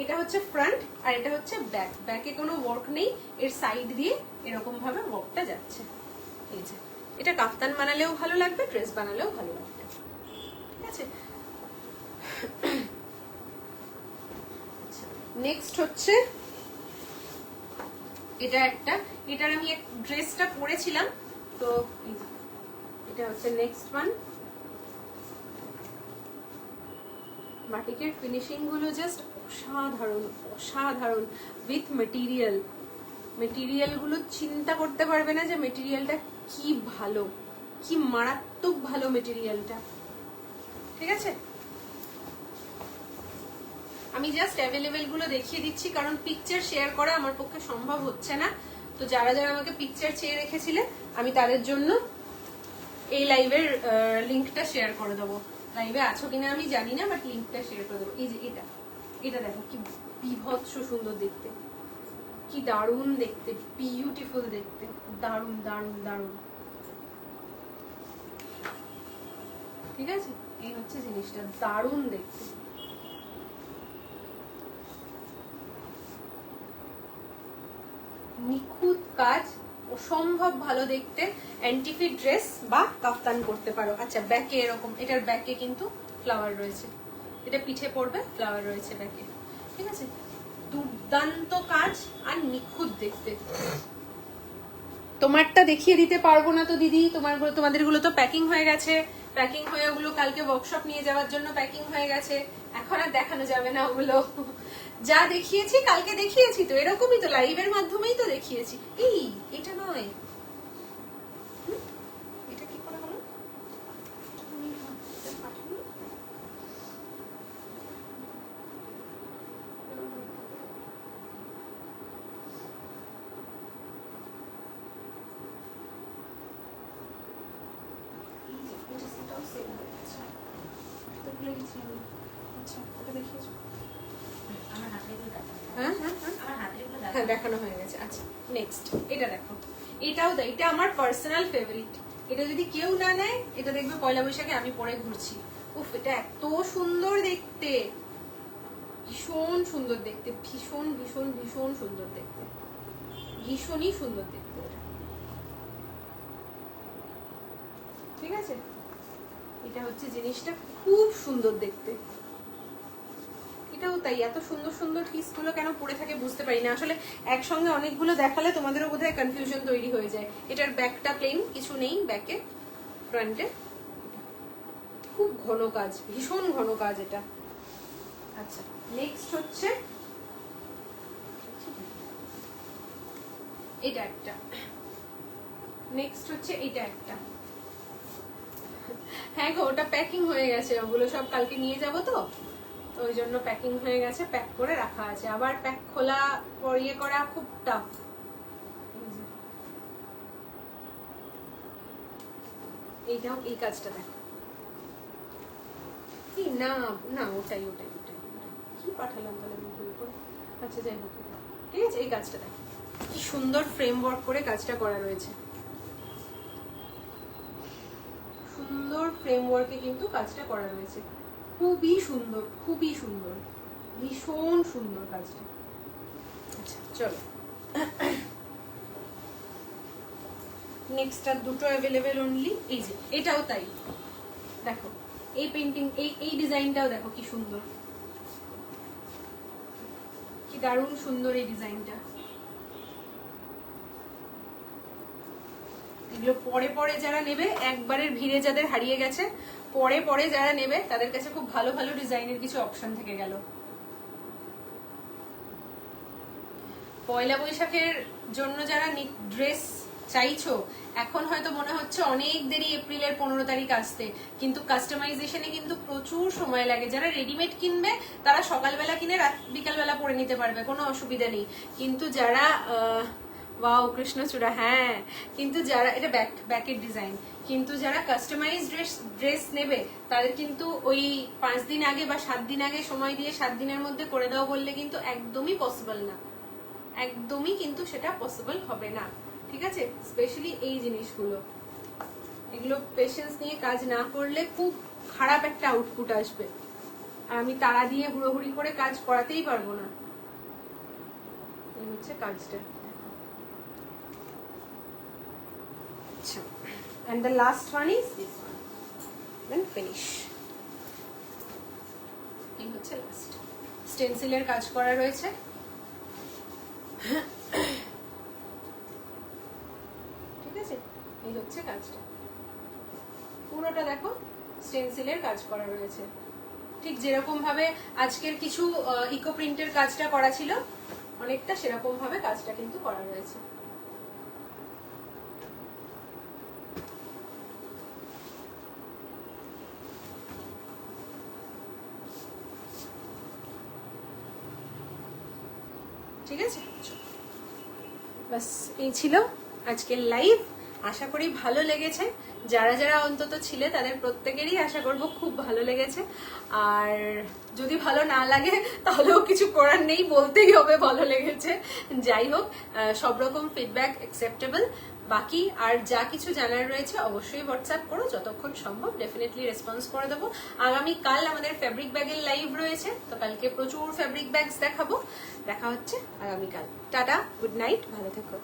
এটা হচ্ছে ফ্রন্ট আর এটা হচ্ছে ব্যাক। ব্যাকে কোনো ওয়ার্ক নেই, এর সাইড দিয়ে এরকম ভাবে ওয়ার্কটা যাচ্ছে। এই যে এটা কাফতান বানালেও ভালো লাগবে, ড্রেস বানালেও ভালো লাগবে, ঠিক আছে? নেক্সট হচ্ছে এটা একটা, এটার আমি এক ড্রেসটা পরেছিলাম, তো এটা হচ্ছে নেক্সট ওয়ান। বাটিকের ফিনিশিং গুলো জাস্ট অসাধারণ, অসাধারণ। উইথ মেটেরিয়াল, মেটেরিয়াল গুলো চিন্তা করতে পারবে না যে মেটেরিয়ালটা কি ভালো, কি মারাত্মক ভালো মেটেরিয়ালটা, ঠিক আছে? আমি জাস্ট অ্যাভেলেবেল গুলো দেখিয়ে দিচ্ছি, কারণ পিকচার শেয়ার করা আমার পক্ষে সম্ভব হচ্ছে না। তো যারা যারা আমাকে পিকচার চেয়ে রেখেছিলেন আমি তাদের জন্য এই লাইভের লিঙ্কটা শেয়ার করে দেবো। লাইভে আছো কিনা আমি জানি না, বাট লিঙ্কটা শেয়ার করে দেবো। এই যে এটা, এটা দেখো কি বিভৎস সুন্দর দেখতে, কি দারুণ দেখতে, বিউটিফুল দেখতে, দারুণ দারুণ দারুণ, ঠিক আছে? এই হচ্ছে জিনিসটা, দারুণ দেখতে। নিখুঁত কাজ, অসম্ভব ভালো দেখতে। অ্যান্টিফিট ড্রেস বা কাফতান করতে পারো। আচ্ছা, ব্যাকে এরকম, এটার ব্যাকে কিন্তু ফ্লাওয়ার রয়েছে, এটা পিঠে পড়বে, ফ্লাওয়ার রয়েছে ব্যাকে, ঠিক আছে? দুর্দান্ত কাজ আর নিখুঁত দেখতে। তোমারটা দেখিয়ে দিতে পারবো না তো দিদি, তোমাদের গুলো তো প্যাকিং হয়ে গেছে, প্যাকিং হয়ে ওগুলো কালকে ওয়ার্কশপ নিয়ে যাওয়ার জন্য প্যাকিং হয়ে গেছে, এখন আর দেখানো যাবে না ওগুলো। যা দেখিয়েছি কালকে দেখিয়েছি, তো এরকমই তো লাইভের মাধ্যমেই তো দেখিয়েছি। এই এটা নয়, এটা কি করে হলো? হ্যাঁ দেখানো হয়ে গেছে। আচ্ছা নেক্সট এটা দেখো, এটাও তো, এটা আমার পার্সোনাল ফেভারিট। এটা যদি কেউ না নেয়, এটা দেখবে পয়লা বৈশাখে আমি পরে ঘুরছি। উফ, এটা এত সুন্দর দেখতে, ভীষণ সুন্দর দেখতে, ভীষণ ভীষণ ভীষণ সুন্দর দেখতে, ভীষণই সুন্দর দেখতে, ঠিক আছে? এটা হচ্ছে জিনিসটা, খুব সুন্দর দেখতে। এটাও তাই, এত সুন্দর সুন্দর পিস গুলো কেন পড়ে থাকে বুঝতে পারি না আসলে। একসঙ্গে অনেকগুলো দেখালে তোমাদেরও বোধহয় কনফিউশন তৈরি হয়ে যায়। এটার ব্যাকটা প্লেন, কিছু নেই ব্যাকে, ফ্রন্টে খুব ঘন কাজ, ভীষণ ঘন কাজ এটা। আচ্ছা নেক্সট হচ্ছে এটা একটা, নেক্সট হচ্ছে এটা একটা। হ্যাঁ গো, ওটা প্যাকিং হয়ে গেছে, ওগুলো সব কালকে নিয়ে যাবো তো, ওই জন্য প্যাকিং হয়ে গেছে, প্যাক করে রাখা আছে। আবার প্যাক খোলা ইয়ে করা খুব টাফ। এইটাও, এই কাজটা দেখো, কি না না, ওটাই ওটাই ওটাই কি পাঠালাম তাহলে মুখের উপর। আচ্ছা যাই হোক, ঠিক আছে? এই কাজটা দেখো কি সুন্দর ফ্রেমওয়ার্ক করে কাজটা করা রয়েছে, সুন্দর ফ্রেমওয়ার্কে কিন্তু কাজটা করা রয়েছে, খুবই সুন্দর, খুবই সুন্দর, ভীষণ সুন্দর কাজটা। আচ্ছা চলো নেক্সট আর দুটো অ্যাভেলেবেল অনলি। এই যে এটাও তাই, দেখো এই পেন্টিং, এই ডিজাইনটাও দেখো কি সুন্দর, কি দারুণ সুন্দর এই ডিজাইনটা। এগুলো পরে পরে যারা নেবে, একবারের ভিড়ে যাদের হারিয়ে গেছে, পরে পরে যারা নেবে তাদের কাছে খুব ভালো ভালো ডিজাইনের কিছু অপশন থেকে গেল। পয়লা বৈশাখের জন্য যারা ড্রেস চাইছো, এখন হয়তো মনে হচ্ছে অনেক দেরি এপ্রিলের 15 তারিখ আসতে, কিন্তু কাস্টমাইজেশনে কিন্তু প্রচুর সময় লাগে। যারা রেডিমেড কিনবে তারা সকালবেলা কিনে বিকালবেলা পরে নিতে পারবে, কোনো অসুবিধা নেই। কিন্তু যারা ওয়াও কৃষ্ণচূড়া, হ্যাঁ, কিন্তু যারা এটা ব্যাকের ডিজাইন, কিন্তু যারা কাস্টমাইজ ড্রেস নেবে তাদের কিন্তু ওই 5 দিন আগে বা 7 দিন আগে সময় দিয়ে 7 দিনের মধ্যে করে দাও বললে কিন্তু একদমই পসিবল না, একদমই কিন্তু সেটা পসিবল হবে না। ঠিক আছে, স্পেশালি এই জিনিসগুলো, এগুলো পেশেন্স নিয়ে কাজ না করলে খুব খারাপ একটা আউটপুট আসবে। আর আমি তাড়া দিয়ে হুড়োহুড়ি করে কাজ করাতেই পারবো না। এই হচ্ছে কাজটা। আচ্ছা, and the last one is this one, then finish. এই হচ্ছে লাস্ট। স্টেনসিলের কাজ করা রয়েছে, ঠিক আছে। এই হচ্ছে কাজটা, পুরোটা দেখো স্টেনসিলের কাজ করা রয়েছে, ঠিক যেরকম ভাবে আজকের কিছু ইকো প্রিন্টের কাজটা করা ছিল, অনেকটা সেরকম ভাবে কাজটা কিন্তু করা রয়েছে। ঠিক আছে, বাস এই ছিল আজকের লাইভ। আশা করি ভালো লেগেছে। যারা যারা অন্তত ছিলে তাদের প্রত্যেকেরই আশা করব খুব ভালো লেগেছে। আর যদি ভালো না লাগে তাহলেও কিছু করার নেই, বলতেই হবে ভালো লেগেছে। যাই হোক, সব রকম ফিডব্যাক অ্যাকসেপ্টেবল। বাকি আর যা কিছু জানার রয়েছে অবশ্যই হোয়াটসঅ্যাপ করো, যতক্ষণ সম্ভব ডেফিনেটলি রেসপন্স করে দেবো। আগামীকাল আমাদের ফেব্রিক ব্যাগের লাইভ রয়েছে, তো কালকে প্রচুর ফেব্রিক ব্যাগস দেখাবো। দেখা হচ্ছে আগামীকাল। টাটা, গুড নাইট, ভালো থেকো।